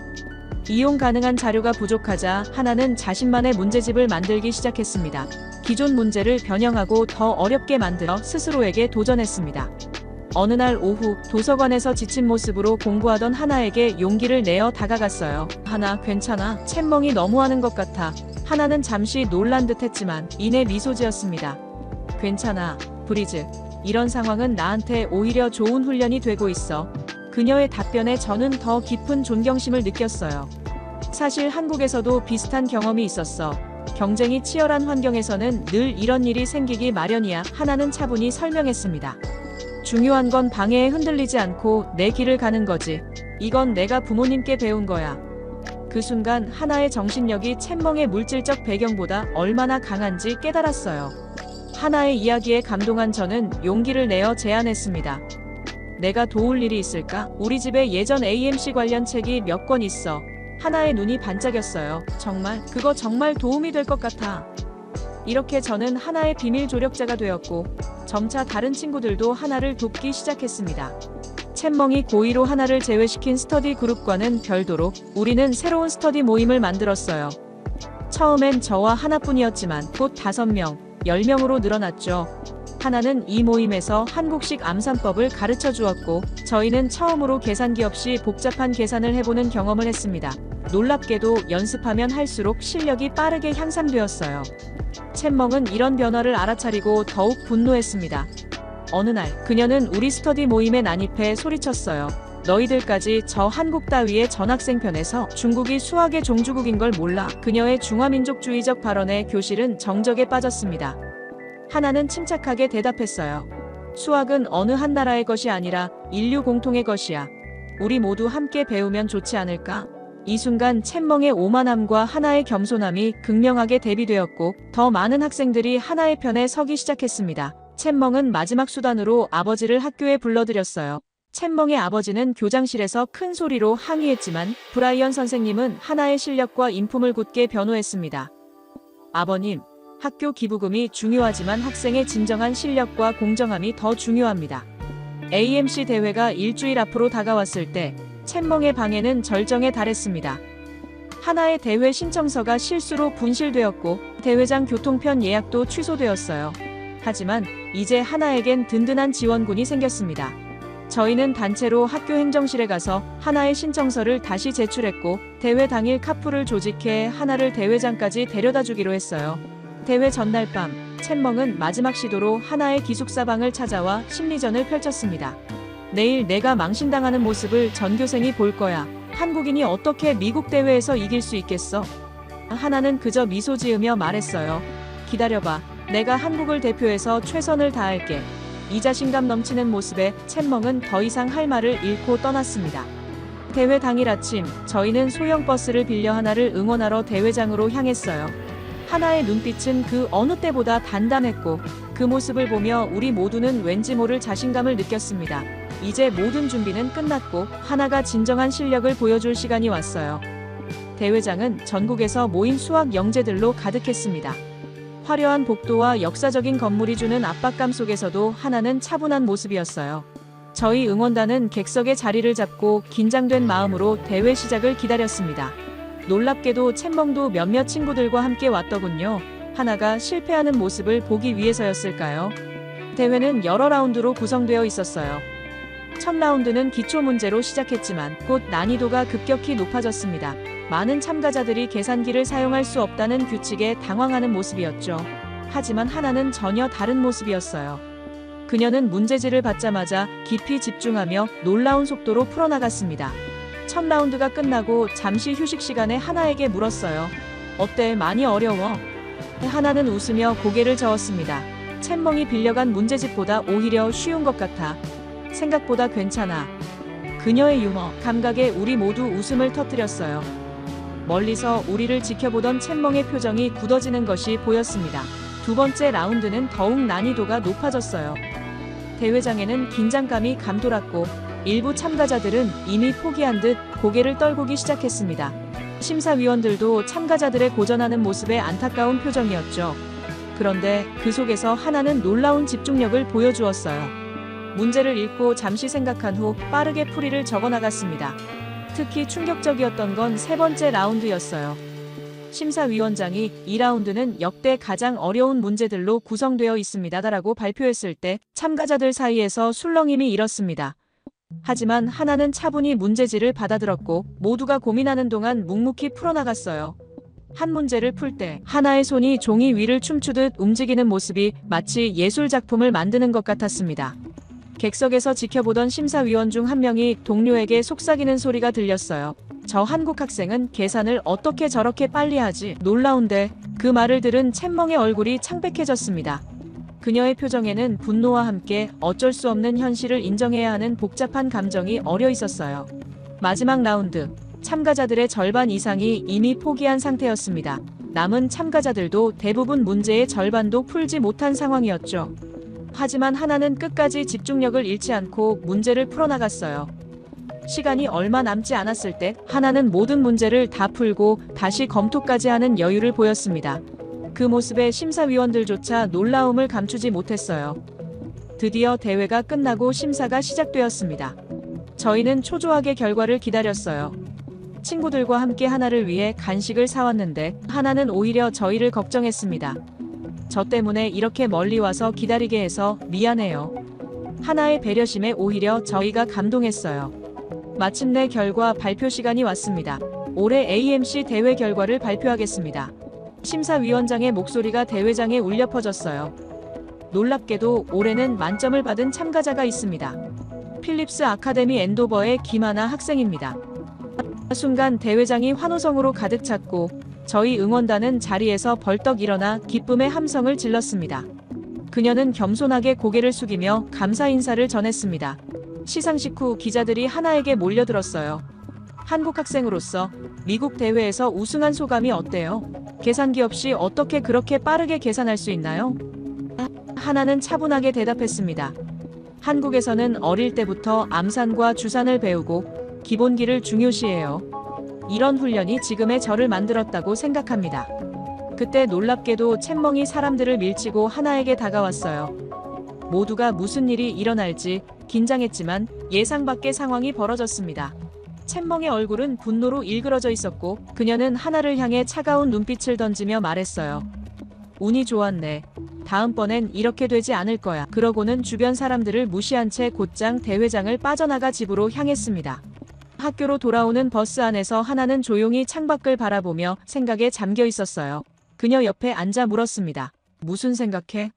이용 가능한 자료가 부족하자 하나는 자신만의 문제집을 만들기 시작했습니다. 기존 문제를 변형하고 더 어렵게 만들어 스스로에게 도전했습니다. 어느 날 오후 도서관에서 지친 모습으로 공부하던 하나에게 용기를 내어 다가갔어요. 하나, 괜찮아. 챗멍이 너무하는 것 같아. 하나는 잠시 놀란 듯 했지만 이내 미소 지었습니다. 괜찮아, 브리즈. 이런 상황은 나한테 오히려 좋은 훈련이 되고 있어. 그녀의 답변에 저는 더 깊은 존경심을 느꼈어요. 사실 한국에서도 비슷한 경험이 있었어. 경쟁이 치열한 환경에서는 늘 이런 일이 생기기 마련이야. 하나는 차분히 설명했습니다. 중요한 건 방해에 흔들리지 않고 내 길을 가는 거지. 이건 내가 부모님께 배운 거야. 그 순간 하나의 정신력이 챗멍의 물질적 배경보다 얼마나 강한지 깨달았어요. 하나의 이야기에 감동한 저는 용기를 내어 제안했습니다. 내가 도울 일이 있을까? 우리 집에 예전 AMC 관련 책이 몇 권 있어. 하나의 눈이 반짝였어요. 정말? 그거 정말 도움이 될 것 같아. 이렇게 저는 하나의 비밀 조력자가 되었고, 점차 다른 친구들도 하나를 돕기 시작했습니다. 챗멍이 고의로 하나를 제외시킨 스터디 그룹과는 별도로 우리는 새로운 스터디 모임을 만들었어요. 처음엔 저와 하나뿐이었지만 곧 5명, 10명으로 늘어났죠. 하나는 이 모임에서 한국식 암산법을 가르쳐 주었고, 저희는 처음으로 계산기 없이 복잡한 계산을 해보는 경험을 했습니다. 놀랍게도 연습하면 할수록 실력이 빠르게 향상되었어요. 챗멍은 이런 변화를 알아차리고 더욱 분노했습니다. 어느 날 그녀는 우리 스터디 모임에 난입해 소리쳤어요. 너희들까지 저 한국 따위의 전학생 편에서 중국이 수학의 종주국인 걸 몰라. 그녀의 중화민족주의적 발언에 교실은 정적에 빠졌습니다. 하나는 침착하게 대답했어요. 수학은 어느 한 나라의 것이 아니라 인류 공통의 것이야. 우리 모두 함께 배우면 좋지 않을까? 이 순간 챗멍의 오만함과 하나의 겸손함이 극명하게 대비되었고, 더 많은 학생들이 하나의 편에 서기 시작했습니다. 챗멍은 마지막 수단으로 아버지를 학교에 불러들였어요. 챗멍의 아버지는 교장실에서 큰 소리로 항의했지만 브라이언 선생님은 하나의 실력과 인품을 굳게 변호했습니다. 아버님, 학교 기부금이 중요하지만 학생의 진정한 실력과 공정함이 더 중요합니다. AMC 대회가 일주일 앞으로 다가왔을 때 챗멍의 방해는 절정에 달했습니다. 하나의 대회 신청서가 실수로 분실되었고 대회장 교통편 예약도 취소되었어요. 하지만 이제 하나에겐 든든한 지원군이 생겼습니다. 저희는 단체로 학교 행정실에 가서 하나의 신청서를 다시 제출했고, 대회 당일 카풀을 조직해 하나를 대회장까지 데려다 주기로 했어요. 대회 전날 밤, 챗멍은 마지막 시도로 하나의 기숙사방을 찾아와 심리전을 펼쳤습니다. 내일 내가 망신당하는 모습을 전교생이 볼 거야. 한국인이 어떻게 미국 대회에서 이길 수 있겠어? 하나는 그저 미소 지으며 말했어요. 기다려봐. 내가 한국을 대표해서 최선을 다할게. 이 자신감 넘치는 모습에 챗멍은 더 이상 할 말을 잃고 떠났습니다. 대회 당일 아침, 저희는 소형 버스를 빌려 하나를 응원하러 대회장으로 향했어요. 하나의 눈빛은 그 어느 때보다 단단했고, 그 모습을 보며 우리 모두는 왠지 모를 자신감을 느꼈습니다. 이제 모든 준비는 끝났고 하나가 진정한 실력을 보여줄 시간이 왔어요. 대회장은 전국에서 모인 수학 영재들로 가득했습니다. 화려한 복도와 역사적인 건물이 주는 압박감 속에서도 하나는 차분한 모습이었어요. 저희 응원단은 객석에 자리를 잡고 긴장된 마음으로 대회 시작을 기다렸습니다. 놀랍게도 챔멍도 몇몇 친구들과 함께 왔더군요. 하나가 실패하는 모습을 보기 위해서였을까요? 대회는 여러 라운드로 구성되어 있었어요. 첫 라운드는 기초 문제로 시작했지만 곧 난이도가 급격히 높아졌습니다. 많은 참가자들이 계산기를 사용할 수 없다는 규칙에 당황하는 모습이었죠. 하지만 하나는 전혀 다른 모습이었어요. 그녀는 문제지를 받자마자 깊이 집중하며 놀라운 속도로 풀어나갔습니다. 첫 라운드가 끝나고 잠시 휴식 시간에 하나에게 물었어요. 어때? 많이 어려워? 하나는 웃으며 고개를 저었습니다. 챔멍이 빌려간 문제집보다 오히려 쉬운 것 같아. 생각보다 괜찮아. 그녀의 유머, 감각에 우리 모두 웃음을 터뜨렸어요. 멀리서 우리를 지켜보던 챔멍의 표정이 굳어지는 것이 보였습니다. 두 번째 라운드는 더욱 난이도가 높아졌어요. 대회장에는 긴장감이 감돌았고 일부 참가자들은 이미 포기한 듯 고개를 떨구기 시작했습니다. 심사위원들도 참가자들의 고전하는 모습에 안타까운 표정이었죠. 그런데 그 속에서 하나는 놀라운 집중력을 보여주었어요. 문제를 읽고 잠시 생각한 후 빠르게 풀이를 적어나갔습니다. 특히 충격적이었던 건 세 번째 라운드였어요. 심사위원장이 2라운드는 역대 가장 어려운 문제들로 구성되어 있습니다라고 발표했을 때 참가자들 사이에서 술렁임이 일었습니다. 하지만 하나는 차분히 문제지를 받아들었고 모두가 고민하는 동안 묵묵히 풀어나갔어요. 한 문제를 풀 때 하나의 손이 종이 위를 춤추듯 움직이는 모습이 마치 예술작품을 만드는 것 같았습니다. 객석에서 지켜보던 심사위원 중 한 명이 동료에게 속삭이는 소리가 들렸어요. 저 한국 학생은 계산을 어떻게 저렇게 빨리 하지? 놀라운데 그 말을 들은 챔멍의 얼굴이 창백해졌습니다. 그녀의 표정에는 분노와 함께 어쩔 수 없는 현실을 인정해야 하는 복잡한 감정이 어려 있었어요. 마지막 라운드, 참가자들의 절반 이상이 이미 포기한 상태였습니다. 남은 참가자들도 대부분 문제의 절반도 풀지 못한 상황이었죠. 하지만 하나는 끝까지 집중력을 잃지 않고 문제를 풀어나갔어요. 시간이 얼마 남지 않았을 때 하나는 모든 문제를 다 풀고 다시 검토까지 하는 여유를 보였습니다. 그 모습에 심사위원들조차 놀라움을 감추지 못했어요. 드디어 대회가 끝나고 심사가 시작되었습니다. 저희는 초조하게 결과를 기다렸어요. 친구들과 함께 하나를 위해 간식을 사왔는데 하나는 오히려 저희를 걱정했습니다. 저 때문에 이렇게 멀리 와서 기다리게 해서 미안해요. 하나의 배려심에 오히려 저희가 감동했어요. 마침내 결과 발표 시간이 왔습니다. 올해 AMC 대회 결과를 발표하겠습니다. 심사위원장의 목소리가 대회장에 울려 퍼졌어요. 놀랍게도 올해는 만점을 받은 참가자가 있습니다. 필립스 아카데미 엔도버의 김하나 학생입니다. 순간 대회장이 환호성으로 가득 찼고 저희 응원단은 자리에서 벌떡 일어나 기쁨의 함성을 질렀습니다. 그녀는 겸손하게 고개를 숙이며 감사 인사를 전했습니다. 시상식 후 기자들이 하나에게 몰려들었어요. 한국 학생으로서 미국 대회에서 우승한 소감이 어때요? 계산기 없이 어떻게 그렇게 빠르게 계산할 수 있나요? 하나는 차분하게 대답했습니다. 한국에서는 어릴 때부터 암산과 주산을 배우고 기본기를 중요시해요. 이런 훈련이 지금의 저를 만들었다고 생각합니다. 그때 놀랍게도 챔멍이 사람들을 밀치고 하나에게 다가왔어요. 모두가 무슨 일이 일어날지 긴장했지만 예상 밖의 상황이 벌어졌습니다. 챔멍의 얼굴은 분노로 일그러져 있었고 그녀는 하나를 향해 차가운 눈빛을 던지며 말했어요. 운이 좋았네. 다음번엔 이렇게 되지 않을 거야. 그러고는 주변 사람들을 무시한 채 곧장 대회장을 빠져나가 집으로 향했습니다. 학교로 돌아오는 버스 안에서 하나는 조용히 창밖을 바라보며 생각에 잠겨 있었어요. 그녀 옆에 앉아 물었습니다. 무슨 생각해?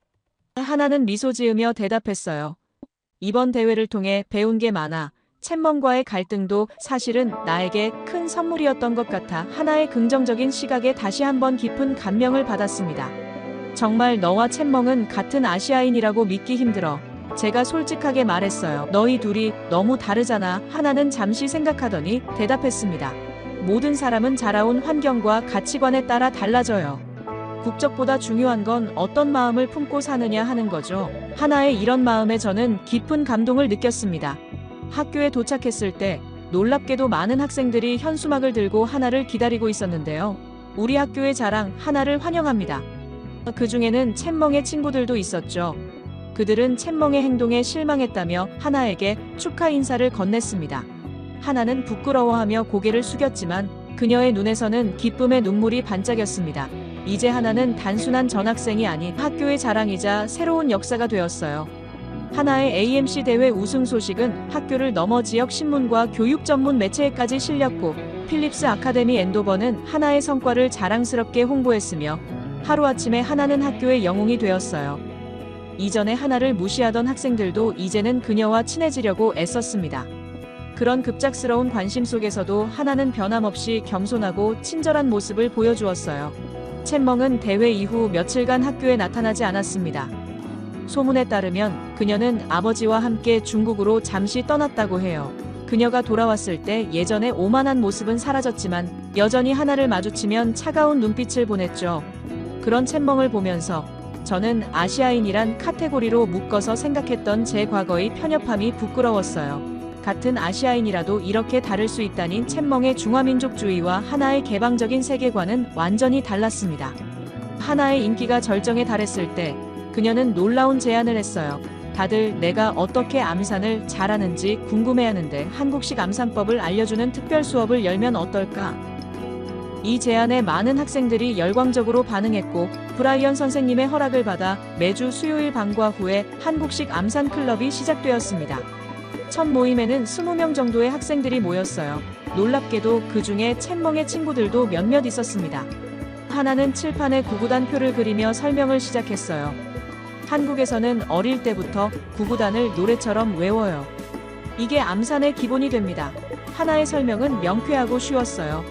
하나는 미소 지으며 대답했어요. 이번 대회를 통해 배운 게 많아. 챔멍과의 갈등도 사실은 나에게 큰 선물이었던 것 같아. 하나의 긍정적인 시각에 다시 한번 깊은 감명을 받았습니다. 정말 너와 챔멍은 같은 아시아인이라고 믿기 힘들어. 제가 솔직하게 말했어요. 너희 둘이 너무 다르잖아. 하나는 잠시 생각하더니 대답했습니다. 모든 사람은 자라온 환경과 가치관에 따라 달라져요. 국적보다 중요한 건 어떤 마음을 품고 사느냐 하는 거죠. 하나의 이런 마음에 저는 깊은 감동을 느꼈습니다. 학교에 도착했을 때 놀랍게도 많은 학생들이 현수막을 들고 하나를 기다리고 있었는데요. 우리 학교의 자랑 하나를 환영합니다. 그 중에는 챔멍의 친구들도 있었죠. 그들은 챔멍의 행동에 실망했다며 하나에게 축하 인사를 건넸습니다. 하나는 부끄러워하며 고개를 숙였지만 그녀의 눈에서는 기쁨의 눈물이 반짝였습니다. 이제 하나는 단순한 전학생이 아닌 학교의 자랑이자 새로운 역사가 되었어요. 하나의 AMC 대회 우승 소식은 학교를 넘어 지역 신문과 교육 전문 매체에까지 실렸고, 필립스 아카데미 엔도버는 하나의 성과를 자랑스럽게 홍보했으며, 하루아침에 하나는 학교의 영웅이 되었어요. 이전에 하나를 무시하던 학생들도 이제는 그녀와 친해지려고 애썼습니다. 그런 급작스러운 관심 속에서도 하나는 변함없이 겸손하고 친절한 모습을 보여주었어요. 챗멍은 대회 이후 며칠간 학교에 나타나지 않았습니다. 소문에 따르면 그녀는 아버지와 함께 중국으로 잠시 떠났다고 해요. 그녀가 돌아왔을 때 예전의 오만한 모습은 사라졌지만 여전히 하나를 마주치면 차가운 눈빛을 보냈죠. 그런 챗멍을 보면서 저는 아시아인이란 카테고리로 묶어서 생각했던 제 과거의 편협함이 부끄러웠어요. 같은 아시아인이라도 이렇게 다를 수 있다니. 챗멍의 중화민족주의와 하나의 개방적인 세계관은 완전히 달랐습니다. 하나의 인기가 절정에 달했을 때 그녀는 놀라운 제안을 했어요. 다들 내가 어떻게 암산을 잘하는지 궁금해하는데 한국식 암산법을 알려주는 특별 수업을 열면 어떨까? 이 제안에 많은 학생들이 열광적으로 반응했고, 브라이언 선생님의 허락을 받아 매주 수요일 방과 후에 한국식 암산 클럽이 시작되었습니다. 첫 모임에는 20명 정도의 학생들이 모였어요. 놀랍게도 그 중에 챗멍의 친구들도 몇몇 있었습니다. 하나는 칠판에 구구단표를 그리며 설명을 시작했어요. 한국에서는 어릴 때부터 구구단을 노래처럼 외워요. 이게 암산의 기본이 됩니다. 하나의 설명은 명쾌하고 쉬웠어요.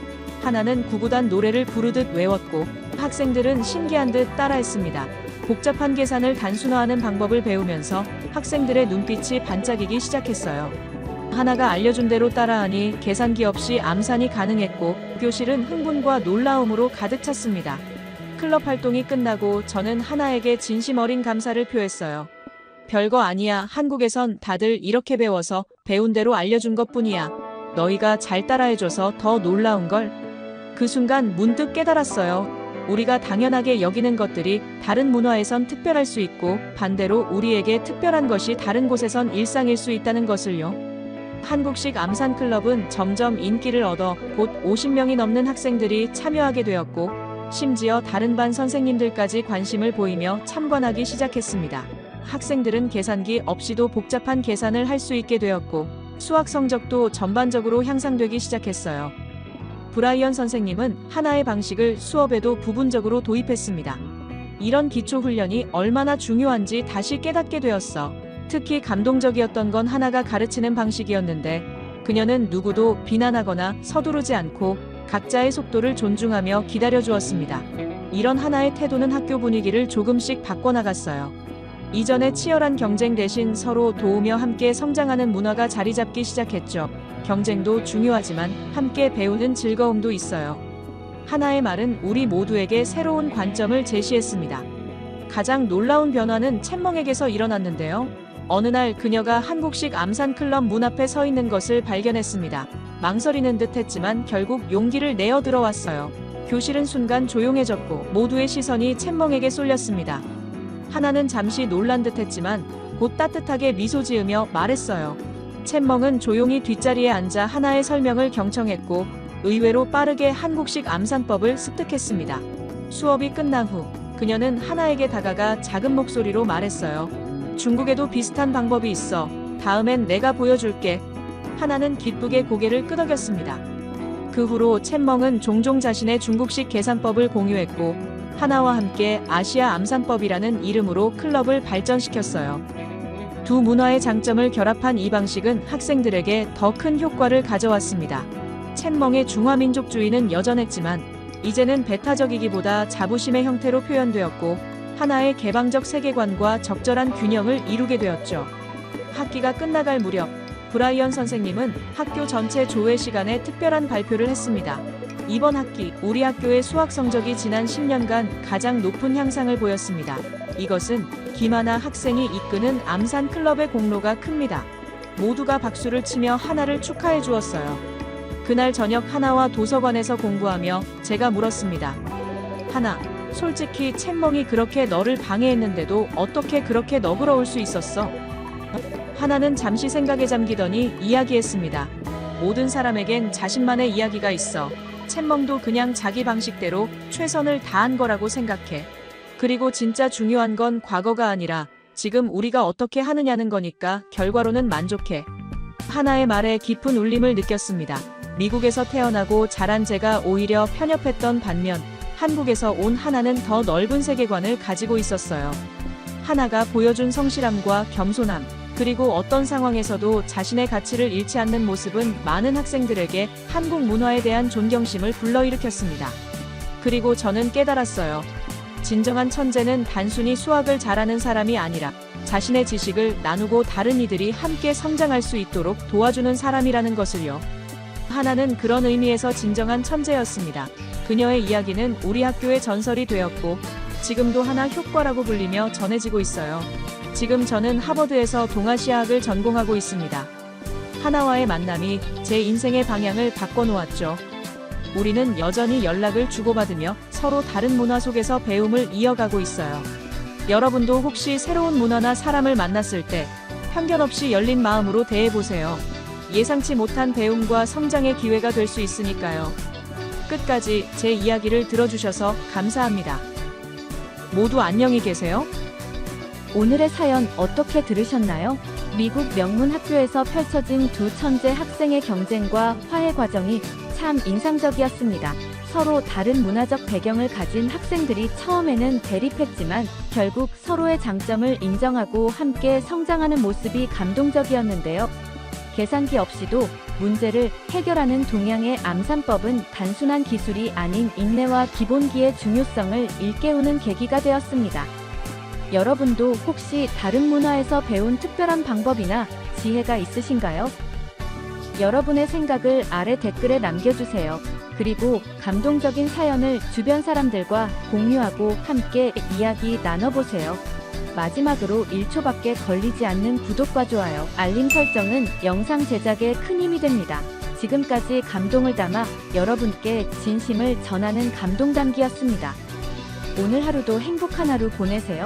하나는 구구단 노래를 부르듯 외웠고, 학생들은 신기한 듯 따라했습니다. 복잡한 계산을 단순화하는 방법을 배우면서 학생들의 눈빛이 반짝이기 시작했어요. 하나가 알려준 대로 따라하니 계산기 없이 암산이 가능했고, 교실은 흥분과 놀라움으로 가득 찼습니다. 클럽 활동이 끝나고 저는 하나에게 진심 어린 감사를 표했어요. 별거 아니야. 한국에선 다들 이렇게 배워서 배운 대로 알려준 것뿐이야. 너희가 잘 따라해줘서 더 놀라운걸. 그 순간 문득 깨달았어요. 우리가 당연하게 여기는 것들이 다른 문화에선 특별할 수 있고, 반대로 우리에게 특별한 것이 다른 곳에선 일상일 수 있다는 것을요. 한국식 암산 클럽은 점점 인기를 얻어 곧 50명이 넘는 학생들이 참여하게 되었고, 심지어 다른 반 선생님들까지 관심을 보이며 참관하기 시작했습니다. 학생들은 계산기 없이도 복잡한 계산을 할 수 있게 되었고, 수학 성적도 전반적으로 향상되기 시작했어요. 브라이언 선생님은 하나의 방식을 수업에도 부분적으로 도입했습니다. 이런 기초 훈련이 얼마나 중요한지 다시 깨닫게 되었어. 특히 감동적이었던 건 하나가 가르치는 방식이었는데, 그녀는 누구도 비난하거나 서두르지 않고 각자의 속도를 존중하며 기다려주었습니다. 이런 하나의 태도는 학교 분위기를 조금씩 바꿔나갔어요. 이전의 치열한 경쟁 대신 서로 도우며 함께 성장하는 문화가 자리 잡기 시작했죠. 경쟁도 중요하지만 함께 배우는 즐거움도 있어요. 하나의 말은 우리 모두에게 새로운 관점을 제시했습니다. 가장 놀라운 변화는 챗멍에게서 일어났는데요. 어느 날 그녀가 한국식 암산 클럽 문 앞에 서 있는 것을 발견했습니다. 망설이는 듯 했지만 결국 용기를 내어 들어왔어요. 교실은 순간 조용해졌고 모두의 시선이 챗멍에게 쏠렸습니다. 하나는 잠시 놀란 듯 했지만 곧 따뜻하게 미소 지으며 말했어요. 챗멍은 조용히 뒷자리에 앉아 하나의 설명을 경청했고, 의외로 빠르게 한국식 암산법을 습득했습니다. 수업이 끝난 후 그녀는 하나에게 다가가 작은 목소리로 말했어요. 중국에도 비슷한 방법이 있어. 다음엔 내가 보여줄게. 하나는 기쁘게 고개를 끄덕였습니다. 그 후로 챗멍은 종종 자신의 중국식 계산법을 공유했고, 하나와 함께 아시아 암산법이라는 이름으로 클럽을 발전시켰어요. 두 문화의 장점을 결합한 이 방식은 학생들에게 더 큰 효과를 가져왔습니다. 챗멍의 중화민족주의는 여전했지만 이제는 배타적이기보다 자부심의 형태로 표현되었고, 하나의 개방적 세계관과 적절한 균형을 이루게 되었죠. 학기가 끝나갈 무렵 브라이언 선생님은 학교 전체 조회 시간에 특별한 발표를 했습니다. 이번 학기 우리 학교의 수학 성적이 지난 10년간 가장 높은 향상을 보였습니다. 이것은 김하나 학생이 이끄는 암산 클럽의 공로가 큽니다. 모두가 박수를 치며 하나를 축하해 주었어요. 그날 저녁 하나와 도서관에서 공부하며 제가 물었습니다. 하나, 솔직히 챗멍이 그렇게 너를 방해했는데도 어떻게 그렇게 너그러울 수 있었어? 하나는 잠시 생각에 잠기더니 이야기했습니다. 모든 사람에겐 자신만의 이야기가 있어. 챗멍도 그냥 자기 방식대로 최선을 다한 거라고 생각해. 그리고 진짜 중요한 건 과거가 아니라 지금 우리가 어떻게 하느냐는 거니까 결과로는 만족해. 하나의 말에 깊은 울림을 느꼈습니다. 미국에서 태어나고 자란 제가 오히려 편협했던 반면 한국에서 온 하나는 더 넓은 세계관을 가지고 있었어요. 하나가 보여준 성실함과 겸손함, 그리고 어떤 상황에서도 자신의 가치를 잃지 않는 모습은 많은 학생들에게 한국 문화에 대한 존경심을 불러일으켰습니다. 그리고 저는 깨달았어요. 진정한 천재는 단순히 수학을 잘하는 사람이 아니라 자신의 지식을 나누고 다른 이들이 함께 성장할 수 있도록 도와주는 사람이라는 것을요. 하나는 그런 의미에서 진정한 천재였습니다. 그녀의 이야기는 우리 학교의 전설이 되었고 지금도 하나 효과라고 불리며 전해지고 있어요. 지금 저는 하버드에서 동아시아학을 전공하고 있습니다. 하나와의 만남이 제 인생의 방향을 바꿔놓았죠. 우리는 여전히 연락을 주고받으며 서로 다른 문화 속에서 배움을 이어가고 있어요. 여러분도 혹시 새로운 문화나 사람을 만났을 때 편견 없이 열린 마음으로 대해보세요. 예상치 못한 배움과 성장의 기회가 될 수 있으니까요. 끝까지 제 이야기를 들어주셔서 감사합니다. 모두 안녕히 계세요. 오늘의 사연 어떻게 들으셨나요? 미국 명문 학교에서 펼쳐진 두 천재 학생의 경쟁과 화해 과정이 참 인상적이었습니다. 서로 다른 문화적 배경을 가진 학생들이 처음에는 대립했지만 결국 서로의 장점을 인정하고 함께 성장하는 모습이 감동적이었는데요. 계산기 없이도 문제를 해결하는 동양의 암산법은 단순한 기술이 아닌 인내와 기본기의 중요성을 일깨우는 계기가 되었습니다. 여러분도 혹시 다른 문화에서 배운 특별한 방법이나 지혜가 있으신가요? 여러분의 생각을 아래 댓글에 남겨주세요. 그리고 감동적인 사연을 주변 사람들과 공유하고 함께 이야기 나눠보세요. 마지막으로 1초밖에 걸리지 않는 구독과 좋아요, 알림 설정은 영상 제작에 큰 힘이 됩니다. 지금까지 감동을 담아 여러분께 진심을 전하는 감동담기였습니다. 오늘 하루도 행복한 하루 보내세요.